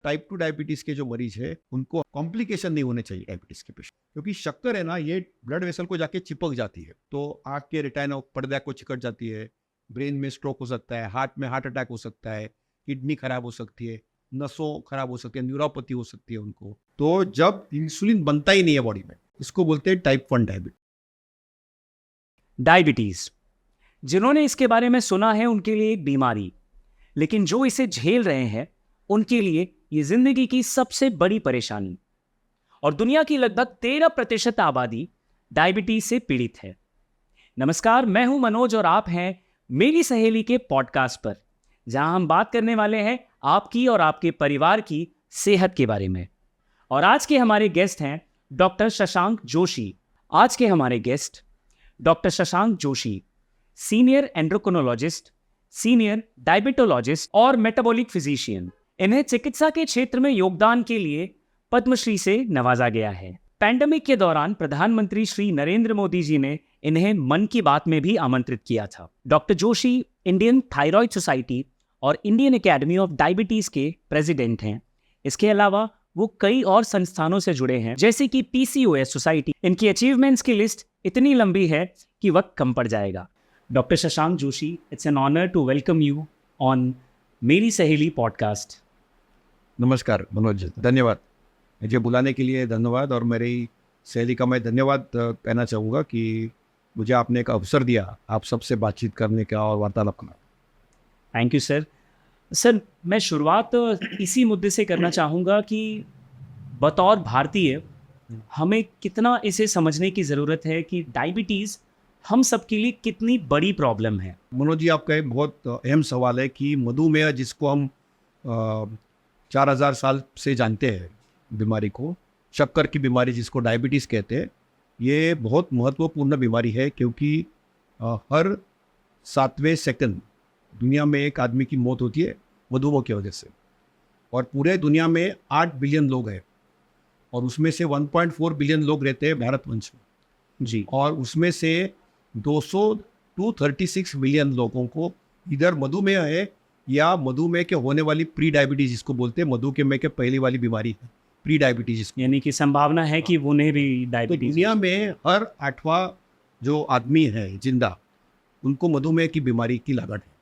Type 2 diabetes के जो मरीज है उनको कॉम्प्लिकेशन नहीं होने चाहिए डायबिटीज के पेशेंट, क्योंकि शक्कर है ना ये ब्लड वेसल को जाके चिपक जाती है, तो आँख के रेटिना पर्दा को चिकट जाती है, ब्रेन में स्ट्रोक हो सकता है, हार्ट में हार्ट अटैक हो सकता है, किडनी खराब हो सकती है, नसों खराब हो सकती है, न्यूरोपैथी हो सकती है उनको। तो जब इंसुलिन बनता ही नहीं है बॉडी में, इसको बोलते हैं टाइप 1 डायबिटीज। डायबिटीज, जिन्होंने इसके बारे में सुना है उनके लिए एक बीमारी, लेकिन जो इसे झेल रहे हैं उनके लिए ये जिंदगी की सबसे बड़ी परेशानी। और दुनिया की लगभग 13% आबादी डायबिटीज से पीड़ित है। नमस्कार, मैं हूं मनोज और आप हैं मेरी सहेली के पॉडकास्ट पर, जहां हम बात करने वाले हैं आपकी और आपके परिवार की सेहत के बारे में। और आज के हमारे गेस्ट हैं डॉक्टर शशांक जोशी। आज के हमारे guest doctor Shashank Joshi senior endocrinologist, senior diabetologist और मेटाबॉलिक फिजिशियन। इन्हें चिकित्सा के क्षेत्र में योगदान के लिए पद्मश्री से नवाजा गया है। पैंडेमिक के दौरान प्रधानमंत्री श्री नरेंद्र मोदी जी ने इन्हें मन की बात में भी आमंत्रित किया था। Doctor Joshi Indian thyroid society और इंडियन एकेडमी ऑफ डायबिटीज के प्रेसिडेंट हैं। इसके अलावा वो कई और संस्थानों से जुड़े हैं, जैसे कि PCOS सोसाइटी। इनकी अचीवमेंट्स की लिस्ट इतनी लंबी है कि वक्त कम पड़ जाएगा। Doctor Shashank Joshi, it's an honour to welcome you on Meri Saheli podcast. नमस्कार मनोज, धन्यवाद मुझे बुलाने के लिए, धन्यवाद। और मेरी सहेली का मैं धन्यवाद कहना चाहूँगा कि मुझे आपने एक अवसर दिया आप सबसे बातचीत करने का और वार्तालाप करना। Thank you sir. सर, मैं शुरुआत इसी मुद्दे से करना चाहूँगा कि बतौर भारतीय हमें कितना इसे समझने की ज़रूरत है कि डायबिटीज़ हम सबके लिए कितनी बड़ी प्रॉब्लम है। मनोज जी, आपका एक बहुत अहम सवाल है कि मधुमेह, जिसको हम 4000 साल से जानते हैं बीमारी को, शक्कर की बीमारी जिसको डायबिटीज़ कहते हैं, ये बहुत महत्वपूर्ण बीमारी है, क्योंकि हर 7वें सेकंड दुनिया में एक आदमी की मौत होती है मधुमेह की वजह से। और पूरे दुनिया में 8 बिलियन लोग हैं, और उसमें से 1.4 बिलियन लोग रहते हैं भारतवंश में जी। और उसमें से 236 मिलियन लोगों को इधर मधुमेह है या मधुमेह के होने वाली प्री डायबिटीज, जिसको बोलते हैं मधुमेह के पहली वाली बीमारी है प्री डायबिटीज, यानी कि संभावना है कि उन्हें भी तो डायबिटीज। दुनिया में हर 8वां जो आदमी है जिंदा, उनको मधुमेह की बीमारी की लागत है।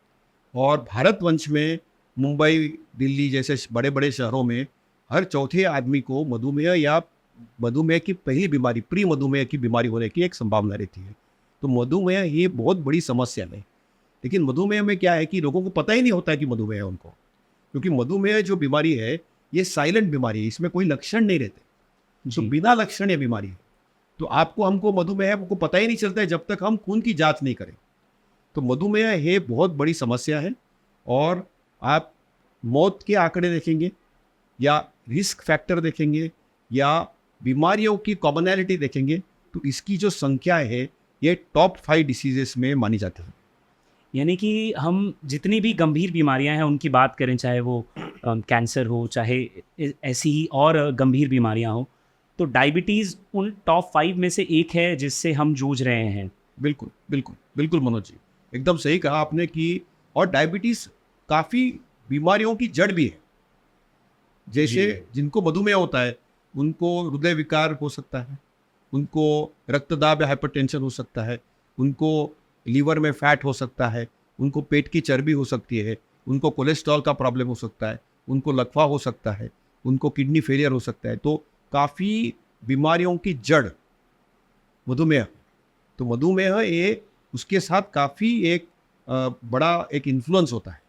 और भारतवंश में मुंबई, दिल्ली जैसे बड़े बड़े शहरों में हर चौथे आदमी को मधुमेह या मधुमेह की पहली बीमारी, प्री मधुमेह की बीमारी होने की एक संभावना रहती है। तो मधुमेह ये बहुत बड़ी समस्या है। लेकिन मधुमेह में क्या है कि लोगों को पता ही नहीं होता है कि मधुमेह है उनको, क्योंकि मधुमेह जो बीमारी है ये साइलेंट बीमारी है, इसमें कोई लक्षण नहीं रहते। तो बिना लक्षण ये बीमारी है, तो हमको मधुमेह है, हमको पता ही नहीं चलता है जब तक हम खून की जांच नहीं करें। तो मधुमेह ये बहुत बड़ी समस्या है। और आप मौत के आंकड़े देखेंगे या रिस्क फैक्टर देखेंगे या बीमारियों की कॉमनैलिटी देखेंगे, तो इसकी जो संख्या है ये टॉप 5 डिसीजेस में मानी जाती है। यानी कि हम जितनी भी गंभीर बीमारियां हैं उनकी बात करें, चाहे वो कैंसर हो, चाहे ऐसी ही और गंभीर बीमारियां हो, तो डायबिटीज़ उन टॉप 5 में से एक है जिससे हम जूझ रहे हैं। बिल्कुल बिल्कुल बिल्कुल मनोज जी, एकदम सही कहा आपने कि और डायबिटीज़ काफ़ी बीमारियों की जड़ भी है। जैसे जिनको मधुमेह होता है उनको हृदय विकार हो सकता है, उनको रक्तदाब या हाइपरटेंशन हो सकता है, उनको लीवर में फैट हो सकता है, उनको पेट की चर्बी हो सकती है, उनको कोलेस्ट्रॉल का प्रॉब्लम हो सकता है, उनको लकवा हो सकता है, उनको किडनी फेलियर हो सकता है। तो काफ़ी बीमारियों की जड़ मधुमेह। तो मधुमेह ये उसके साथ काफ़ी एक बड़ा एक इन्फ्लुएंस होता है।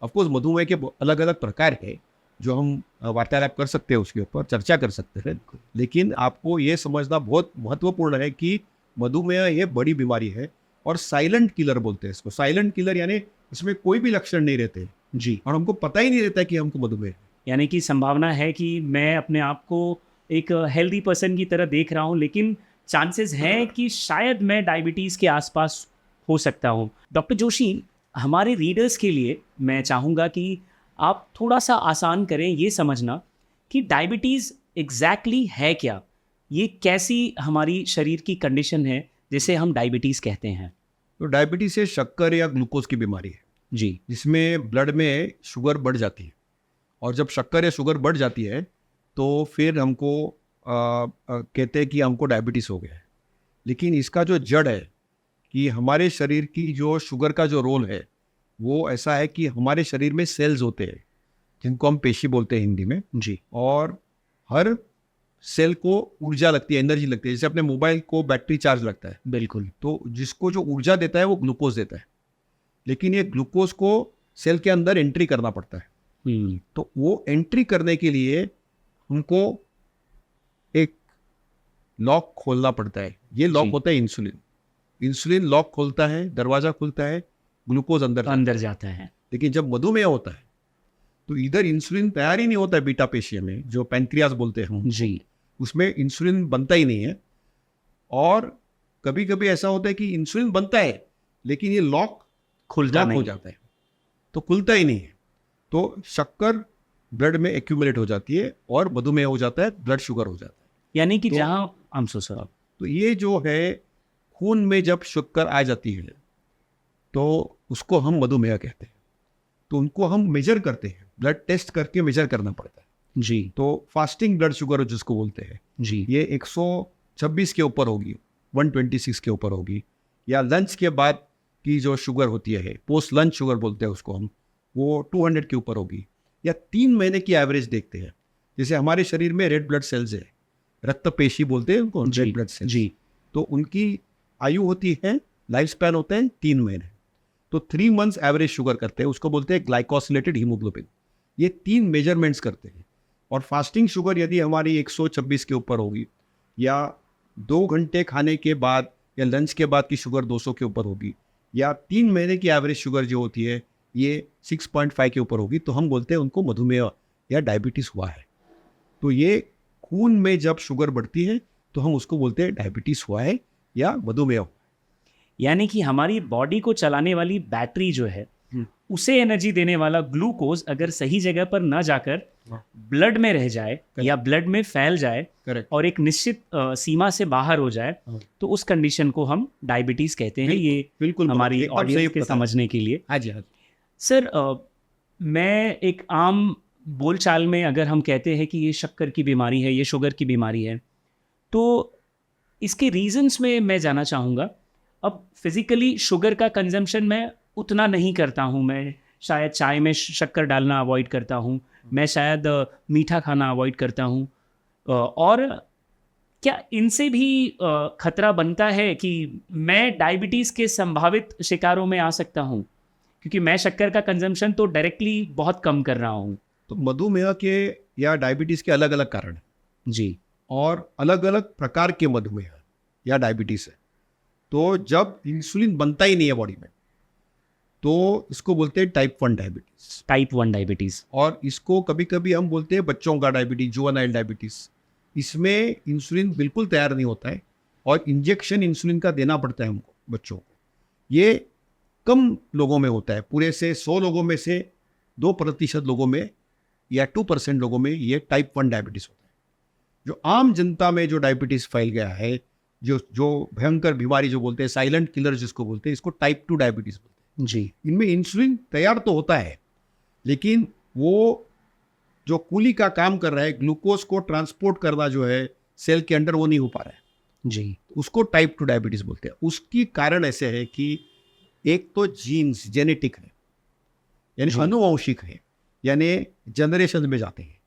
ऑफकोर्स मधुमेह के अलग अलग प्रकार है जो हम वार्तालाप कर सकते हैं, उसके ऊपर चर्चा कर सकते हैं। लेकिन आपको ये समझना बहुत महत्वपूर्ण है कि मधुमेह ये बड़ी बीमारी है और साइलेंट किलर बोलते हैं इसको। साइलेंट किलर यानी इसमें कोई भी लक्षण नहीं रहते जी। और हमको पता ही नहीं रहता कि हमको मधुमेह है। यानी कि संभावना है कि मैं अपने आप को एक हेल्दी पर्सन की तरह देख रहा हूँ, लेकिन चांसेस हैं कि शायद मैं डायबिटीज़ के आसपास हो सकता हूँ। डॉक्टर जोशी, हमारे रीडर्स के लिए मैं चाहूँगा कि आप थोड़ा सा आसान करें ये समझना कि डायबिटीज़ एग्जैक्टली है क्या, ये कैसी हमारी शरीर की कंडीशन है जिसे हम डायबिटीज़ कहते हैं। तो डायबिटीज से शक्कर या ग्लूकोज की बीमारी है जी। जिसमें ब्लड में शुगर बढ़ जाती है और जब शक्कर या शुगर बढ़ जाती है तो फिर हमको कहते हैं कि हमको डायबिटीज़ हो गया है। लेकिन इसका जो जड़ है कि हमारे शरीर की जो शुगर का जो रोल है वो ऐसा है कि हमारे शरीर में सेल्स होते हैं जिनको हम पेशी बोलते हैं हिंदी में जी। और हर सेल को ऊर्जा लगती है, एनर्जी लगती है। जैसे अपने मोबाइल को बैटरी चार्ज लगता है बिल्कुल। तो जिसको जो ऊर्जा देता है वो ग्लूकोज देता है, लेकिन ये ग्लूकोज को सेल के अंदर एंट्री करना पड़ता है। तो वो एंट्री करने के लिए हमको एक लॉक खोलना पड़ता है। ये लॉक जी। होता है इंसुलिन। इंसुलिन लॉक खोलता है, दरवाजा खुलता है, ग्लूकोज अंदर जाता है। लेकिन जब मधुमेह होता है तो इधर इंसुलिन तैयार ही नहीं होता है। बीटा पेशी में जो पैंक्रियास बोलते हैं हम, जी। उसमें इंसुलिन बनता ही नहीं है। और कभी कभी ऐसा होता है कि इंसुलिन बनता है लेकिन ये लॉक खुलता हो नहीं। जाता है, तो खुलता ही नहीं है। तो शक्कर ब्लड में एक्यूमुलेट हो जाती है और मधुमेह हो जाता है, ब्लड शुगर हो जाता है। यानी कि तो- जहां I'm so sorry। तो ये जो है खून में जब शक्कर आ जाती है तो उसको हम मधुमेह कहते हैं। तो उनको हम मेजर करते हैं, ब्लड टेस्ट करके मेजर करना पड़ता है। जी। तो फास्टिंग ब्लड शुगर जिसको बोलते हैं जी। ये 126 के ऊपर होगी, 126 के ऊपर होगी, या लंच के बाद की जो शुगर होती है पोस्ट लंच शुगर बोलते हैं उसको हम, वो 200 के ऊपर होगी। या 3 महीने की एवरेज देखते हैं। जैसे हमारे शरीर में रेड ब्लड सेल्स है, रक्त पेशी बोलते हैं उनको, जी। Red blood cells. जी। तो उनकी आयु होती है, लाइफ स्पैन होता है 3 महीने। तो 3 मंथ्स एवरेज शुगर करते हैं, उसको बोलते हैं ग्लाइकोसिलेटेड हीमोग्लोबिन। ये 3 मेजरमेंट्स करते हैं। और फास्टिंग शुगर यदि हमारी 126 के ऊपर होगी, या 2 घंटे खाने के बाद या लंच के बाद की शुगर 200 के ऊपर होगी, या 3 महीने की एवरेज शुगर जो होती है ये 6.5 के ऊपर होगी, तो हम बोलते हैं उनको मधुमेह या डायबिटीज़ हुआ है। तो ये खून में जब शुगर बढ़ती है तो हम उसको बोलते हैं डायबिटीज़ हुआ है या मधुमेह। यानी कि हमारी बॉडी को चलाने वाली बैटरी जो है उसे एनर्जी देने वाला ग्लूकोज अगर सही जगह पर न जाकर ब्लड में रह जाए या ब्लड में फैल जाए करेक्ट। और एक निश्चित सीमा से बाहर हो जाए तो उस कंडीशन को हम डायबिटीज कहते हैं। ये बिल्कुल हमारी एकदम सही ऑडियंस के बताया। समझने के लिए। हाँ जी, हाँ जी। सर मैं एक आम बोलचाल में अगर हम कहते हैं कि ये शक्कर की बीमारी है, ये शुगर की बीमारी है, तो इसके रीजंस में मैं जानना चाहूँगा। अब फिजिकली शुगर का कंजम्पशन मैं उतना नहीं करता हूँ, मैं शायद चाय में शक्कर डालना अवॉइड करता हूँ, मैं शायद मीठा खाना अवॉइड करता हूँ। और क्या इनसे भी खतरा बनता है कि मैं डायबिटीज़ के संभावित शिकारों में आ सकता हूँ, क्योंकि मैं शक्कर का कंजम्पशन तो डायरेक्टली बहुत कम कर रहा हूँ। तो मधुमेह के या डायबिटीज़ के अलग अलग कारण हैं जी। और अलग अलग प्रकार के मधुमेह या डायबिटीज़ है। तो जब इंसुलिन बनता ही नहीं है बॉडी में तो इसको बोलते हैं टाइप 1 डायबिटीज़। Type 1 diabetes. और इसको कभी कभी हम बोलते हैं बच्चों का डायबिटीज़, जुवेनाइल डायबिटीज़। इसमें इंसुलिन बिल्कुल तैयार नहीं होता है और इंजेक्शन इंसुलिन का देना पड़ता है हमको बच्चों को। ये कम लोगों में होता है, पूरे से 100 लोगों में से 2% लोगों में या 2% लोगों में ये टाइप 1 डायबिटीज़ होता है। जो आम जनता में जो डायबिटीज़ फैल गया है, जो भयंकर बीमारी जो बोलते हैं साइलेंट किलर जिसको बोलते हैं, इसको टाइप 2 डायबिटीज़ बोलते हैं। जी। इनमें इंसुलिन तैयार तो होता है लेकिन वो जो कूली का काम कर रहा है, ग्लूकोज को ट्रांसपोर्ट करना जो है सेल के अंदर, वो नहीं हो पा रहा है। जी। उसको टाइप 2 डायबिटीज़ बोलते हैं। उसकी कारण ऐसे है कि एक तो जीन्स जेनेटिक है, यानी अनुवांशिक है, यानी जनरेशन में जाते हैं।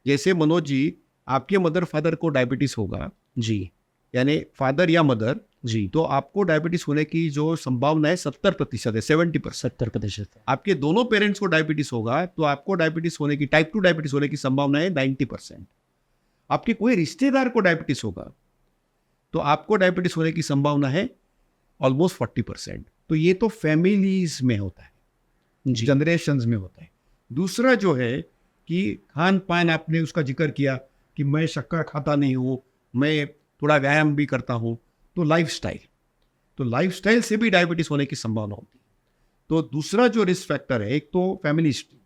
जैसे मनोज जी, आपके मदर फादर को डायबिटीज़ होगा, जी। यानी फादर या मदर, जी। तो आपको डायबिटीज़ होने की जो संभावना है 70% है, 70%। 70%। आपके दोनों पेरेंट्स को डायबिटीज़ होगा तो आपको डायबिटीज़ होने की, टाइप 2 डायबिटीज़ होने की संभावना है 90%। आपके कोई रिश्तेदार को डायबिटीज़ होगा तो आपको डायबिटीज़ होने की संभावना है ऑलमोस्ट 40%। तो ये तो फैमिलीज में होता है, जनरेशन्स में होता है। दूसरा जो है कि खान पान, आपने उसका जिक्र किया कि मैं शक्कर खाता नहीं हूँ, मैं थोड़ा व्यायाम भी करता हूँ, तो लाइफस्टाइल से भी डायबिटीज़ होने की संभावना होती है। तो दूसरा जो रिस्क फैक्टर है, एक तो फैमिली हिस्ट्री,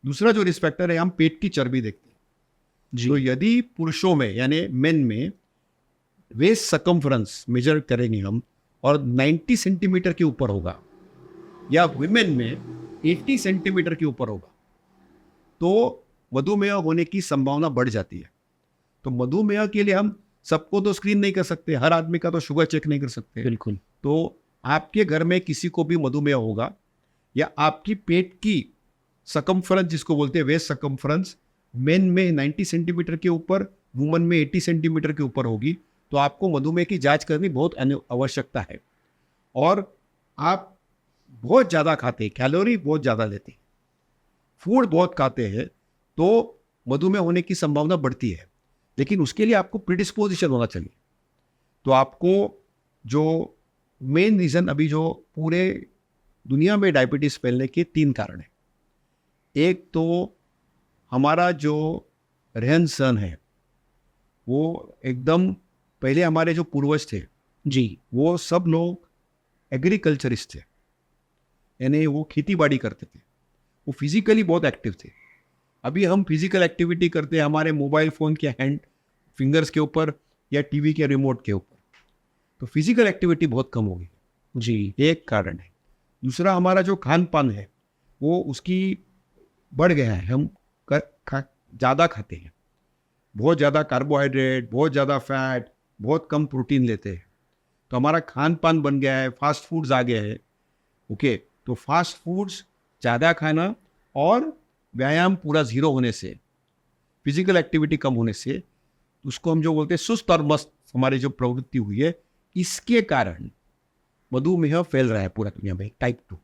दूसरा जो रिस्क फैक्टर है हम पेट की चर्बी देखते हैं। तो यदि पुरुषों में यानी मेन में वेस्ट सकम्फ्रेंस मेजर करेंगे हम और 90 सेंटीमीटर के ऊपर होगा, या विमेन में 80 सेंटीमीटर के ऊपर होगा, तो मधुमेह होने की संभावना बढ़ जाती है। तो मधुमेह के लिए हम सबको तो स्क्रीन नहीं कर सकते, हर आदमी का तो शुगर चेक नहीं कर सकते। बिल्कुल। तो आपके घर में किसी को भी मधुमेह होगा या आपकी पेट की सकम्फ्रेंस जिसको बोलते हैं वेस्ट सकम्फ्रेंस मेन में 90 सेंटीमीटर के ऊपर, वुमन में 80 सेंटीमीटर के ऊपर होगी, तो आपको मधुमेह की जांच करनी बहुत आवश्यकता है। और आप बहुत ज़्यादा खाते हैं, कैलोरी बहुत ज़्यादा लेते हैं, फूड बहुत खाते हैं, तो मधुमेह होने की संभावना बढ़ती है। लेकिन उसके लिए आपको प्रीडिस्पोजिशन होना चाहिए। तो आपको जो मेन रीज़न अभी जो पूरे दुनिया में डायबिटीज़ फैलने के 3 कारण हैं। एक तो हमारा जो रहन सहन है वो एकदम, पहले हमारे जो पूर्वज थे जी। वो सब लोग एग्रीकल्चरिस्ट थे, यानी वो खेती बाड़ी करते थे, वो फिजिकली बहुत एक्टिव थे। अभी हम फिजिकल एक्टिविटी करते हैं हमारे मोबाइल फ़ोन के हैंड फिंगर्स के ऊपर या टीवी के रिमोट के ऊपर, तो फिजिकल एक्टिविटी बहुत कम होगी। जी। एक कारण है। दूसरा हमारा जो खान पान है वो उसकी बढ़ गया है, हम ज़्यादा खाते हैं, बहुत ज़्यादा कार्बोहाइड्रेट, बहुत ज़्यादा फैट, बहुत कम प्रोटीन लेते हैं, तो हमारा खान पान बन गया है, फास्ट फूड्स आ गया है। ओके, तो फास्ट फूड्स ज़्यादा खाना और व्यायाम पूरा ज़ीरो होने से, फिजिकल एक्टिविटी कम होने से, उसको हम जो बोलते हैं सुस्त और मस्त हमारी जो प्रवृत्ति हुई है, इसके कारण मधुमेह फैल रहा है पूरा दुनिया में। टाइप 2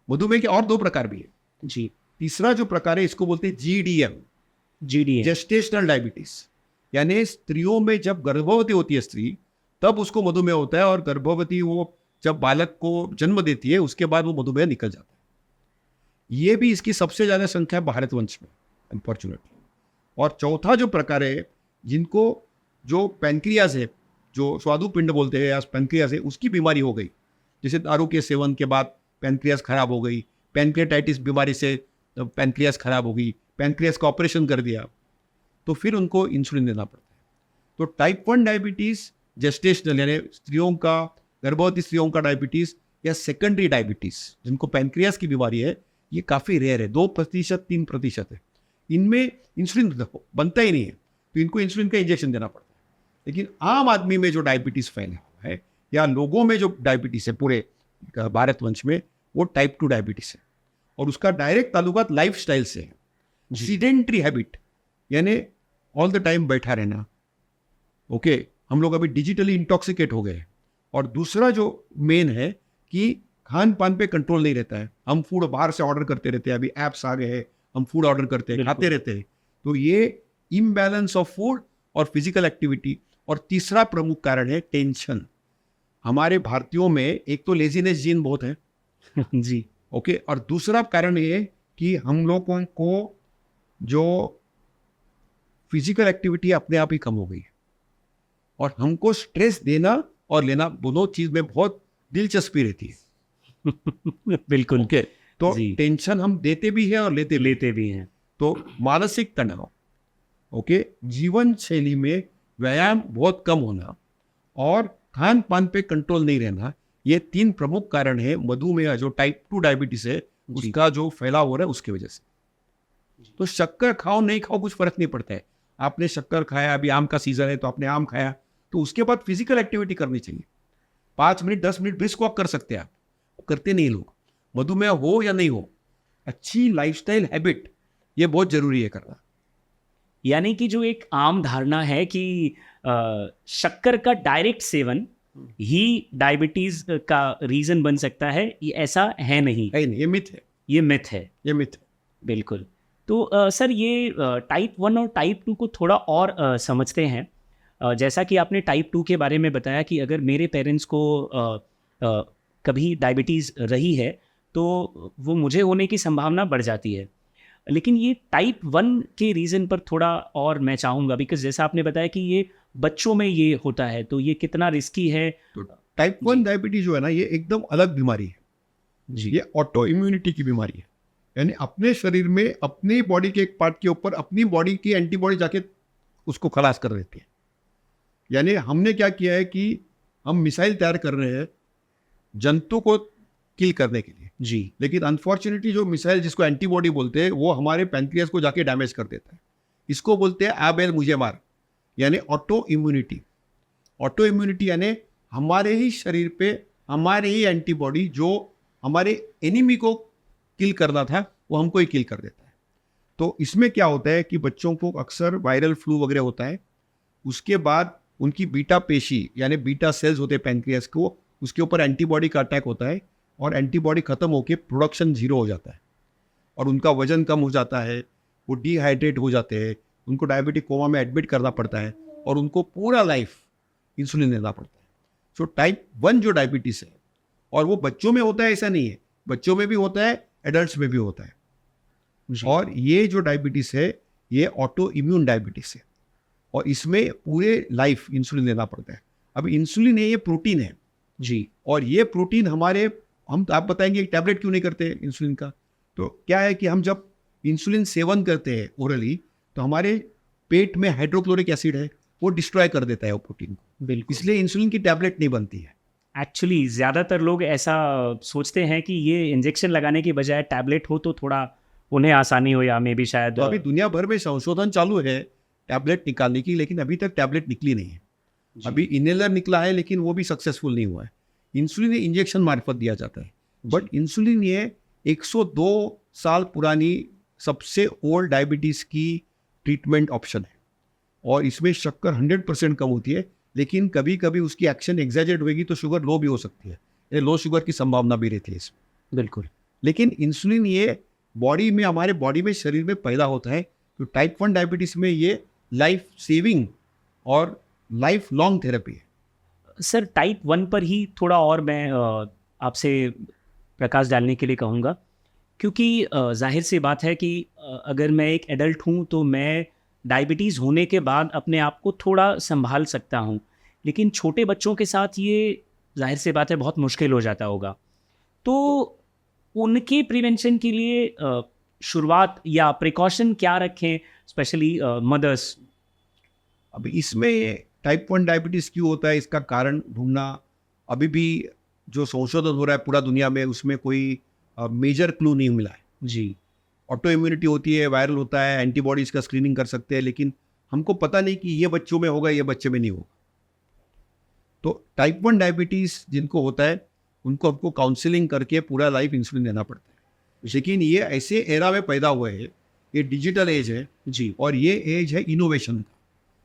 मधुमेह के और 2 प्रकार भी है जी। तीसरा जो प्रकार है इसको बोलते हैं GDM, जेस्टेशनल डायबिटीज, यानी स्त्रियों में जब गर्भवती होती है स्त्री तब उसको मधुमेह होता है, और गर्भवती वो जब बालक को जन्म देती है उसके बाद वो मधुमेह निकल जाता है। ये भी इसकी सबसे ज़्यादा संख्या है भारतवंश में अनफॉर्चुनेटली। और चौथा जो प्रकार है जिनको जो पैनक्रियाज है, जो स्वादुपिंड बोलते हैं या पैनक्रियाज है, उसकी बीमारी हो गई, जैसे दारू के सेवन के बाद पैनक्रियाज खराब हो गई, पैनक्रियाटाइटिस बीमारी से पैनक्रियाज खराब हो गई, पैनक्रियाज का ऑपरेशन कर दिया, तो फिर उनको इंसुलिन देना पड़ता है। तो टाइप 1 डायबिटीज़ जेस्टेशनल यानी स्त्रियों का, गर्भवती स्त्रियों का डायबिटीज़ या सेकेंडरी डायबिटीज़ जिनको पैनक्रियाज की बीमारी है, ये काफ़ी रेयर है, 2% 3% है। इनमें इंसुलिन बनता ही नहीं है, तो इनको इंसुलिन का इंजेक्शन देना पड़ता है। लेकिन आम आदमी में जो डायबिटीज़ फैला हुआ है या लोगों में जो डायबिटीज़ है पूरे भारतवंश में, वो टाइप 2 डायबिटीज़ है, और उसका डायरेक्ट ताल्लुकात लाइफस्टाइल से है। सीडेंट्री हैबिट यानी ऑल द टाइम बैठा रहना। ओके, हम लोग अभी डिजिटली इंटॉक्सिकेट हो गए। और दूसरा जो मेन है कि खान पान पे कंट्रोल नहीं रहता है, हम फूड बाहर से ऑर्डर करते रहते हैं, अभी ऐप्स आ गए हैं, हम फूड ऑर्डर करते हैं, खाते रहते हैं, तो ये इम्बैलेंस ऑफ फूड और फिजिकल एक्टिविटी। और तीसरा प्रमुख कारण है टेंशन। हमारे भारतीयों में एक तो लेजीनेस जीन बहुत है जी। ओके, और दूसरा कारण ये कि हम लोगों को जो फिजिकल एक्टिविटी अपने आप ही कम हो गई है, और हमको स्ट्रेस देना और लेना दोनों चीज में बहुत दिलचस्पी रहती है। बिल्कुल। ओके, तो जी। टेंशन हम देते भी हैं और लेते भी हैं। तो मानसिक तनाव, ओके, जीवन शैली में व्यायाम बहुत कम होना और खान पान पे कंट्रोल नहीं रहना, ये 3 प्रमुख कारण है मधुमेह जो टाइप 2 डायबिटीज है उसका जो फैलाव हो रहा है उसकी वजह से। तो शक्कर खाओ नहीं खाओ कुछ फर्क नहीं पड़ता है। आपने शक्कर खाया, अभी आम का सीजन है तो आपने आम खाया, तो उसके बाद फिजिकल एक्टिविटी करनी चाहिए। 5 मिनट 10 मिनट ब्रिस्क वॉक कर सकते हैं आप, करते नहीं लोग। मधुमेह हो या नहीं हो, अच्छी लाइफस्टाइल हैबिट ये बहुत जरूरी है करना। यानी कि जो एक आम धारणा है कि शक्कर का डायरेक्ट सेवन ही डायबिटीज का रीजन बन सकता है, ये ऐसा है नहीं, ये मिथ है, ये मिथ है। ये मिथ है। बिल्कुल। तो सर ये टाइप 1 और टाइप 2 को थोड़ा और समझते हैं। जैसा कि आपने टाइप 2 के बारे में बताया कि अगर मेरे पेरेंट्स को कभी डायबिटीज़ रही है तो वो मुझे होने की संभावना बढ़ जाती है। लेकिन ये टाइप 1 के रीज़न पर थोड़ा और मैं चाहूँगा, बिकॉज जैसा आपने बताया कि ये बच्चों में ये होता है, तो ये कितना रिस्की है? तो टाइप 1 डायबिटीज जो है ना, ये एकदम अलग बीमारी है जी। ये ऑटो इम्यूनिटी की बीमारी है, यानी अपने शरीर में अपनी बॉडी के एक पार्ट के ऊपर अपनी बॉडी की एंटीबॉडी जाके उसको खलास कर देती है। यानी हमने क्या किया है कि हम मिसाइल तैयार कर रहे हैं, जंतु को किल करने के लिए। जी लेकिन अनफॉर्चुनेटली जो मिसाइल जिसको एंटीबॉडी बोलते हैं वो हमारे पैंक्रियास को जाके डैमेज कर देता है। इसको बोलते हैं आ बैल मुझे मार, यानी ऑटो इम्यूनिटी। ऑटो इम्यूनिटी यानी हमारे ही शरीर पे हमारे ही एंटीबॉडी जो हमारे एनिमी को किल करना था वो हमको ही किल कर देता है। तो इसमें क्या होता है कि बच्चों को अक्सर वायरल फ्लू वगैरह होता है, उसके बाद उनकी बीटा पेशी यानी बीटा सेल्स होते हैं पैंक्रियास को, उसके ऊपर एंटीबॉडी का अटैक होता है और एंटीबॉडी खत्म होकर प्रोडक्शन जीरो हो जाता है और उनका वजन कम हो जाता है, वो डिहाइड्रेट हो जाते हैं, उनको डायबिटिक कोमा में एडमिट करना पड़ता है और उनको पूरा लाइफ इंसुलिन लेना पड़ता है। सो टाइप 1 जो डायबिटीज़ है, और वो बच्चों में होता है ऐसा नहीं है, बच्चों में भी होता है, एडल्ट्स में भी होता है। और ये जो डायबिटीज़ है ये ऑटो इम्यून डायबिटीज़ है और इसमें पूरे लाइफ इंसुलिन लेना पड़ता है। अब इंसुलिन है ये प्रोटीन है जी, और ये प्रोटीन हमारे, हम आप बताएंगे टैबलेट क्यों नहीं करते इंसुलिन का, तो क्या है कि हम जब इंसुलिन सेवन करते हैं ओरली तो हमारे पेट में हाइड्रोक्लोरिक एसिड है, वो डिस्ट्रॉय कर देता है वो प्रोटीन को, बिल्कुल। इसलिए इंसुलिन की टैबलेट नहीं बनती है। एक्चुअली ज़्यादातर लोग ऐसा सोचते हैं कि ये इंजेक्शन लगाने की बजाय टैबलेट हो तो थोड़ा उन्हें आसानी हो, या मे भी शायद तो अभी दुनिया भर में संशोधन चालू है टैबलेट निकालने की, लेकिन अभी तक टैबलेट निकली नहीं है। अभी इनहेलर निकला है लेकिन वो भी सक्सेसफुल नहीं हुआ है। इंसुलिन इंजेक्शन मार्फत दिया जाता है, बट इंसुलिन ये 102 साल पुरानी सबसे ओल्ड डायबिटीज़ की ट्रीटमेंट ऑप्शन है और इसमें शक्कर 100% कम होती है, लेकिन कभी कभी उसकी एक्शन एग्जैजरेट होगी तो शुगर लो भी हो सकती है, ये लो शुगर की संभावना भी रहती है इसमें। बिल्कुल। लेकिन इंसुलिन ये बॉडी में, हमारे बॉडी में, शरीर में पैदा होता है, तो टाइप 1 डायबिटीज़ में ये लाइफ सेविंग और लाइफ लॉन्ग थेरेपी है। सर टाइप 1 पर ही थोड़ा और मैं आपसे प्रकाश डालने के लिए कहूँगा, क्योंकि जाहिर सी बात है कि अगर मैं एक एडल्ट हूँ तो मैं डायबिटीज़ होने के बाद अपने आप को थोड़ा संभाल सकता हूँ, लेकिन छोटे बच्चों के साथ ये जाहिर सी बात है बहुत मुश्किल हो जाता होगा। तो उनके प्रिवेंशन के लिए शुरुआत या प्रिकॉशन क्या रखें, स्पेशली मदर्स? अब इसमें टाइप 1 डायबिटीज़ क्यों होता है इसका कारण ढूंढना अभी भी जो संशोधन हो रहा है पूरा दुनिया में उसमें कोई मेजर क्लू नहीं मिला है। जी, ऑटो इम्यूनिटी होती है, वायरल होता है, एंटीबॉडीज़ का स्क्रीनिंग कर सकते हैं, लेकिन हमको पता नहीं कि ये बच्चों में होगा ये बच्चे में नहीं होगा। तो टाइप 1 डायबिटीज़ जिनको होता है उनको हमको काउंसलिंग करके पूरा लाइफ इंसुलिन देना पड़ता है। लेकिन ये ऐसे एरा में पैदा हुए हैं, ये डिजिटल एज है जी, और ये एज है इनोवेशन का।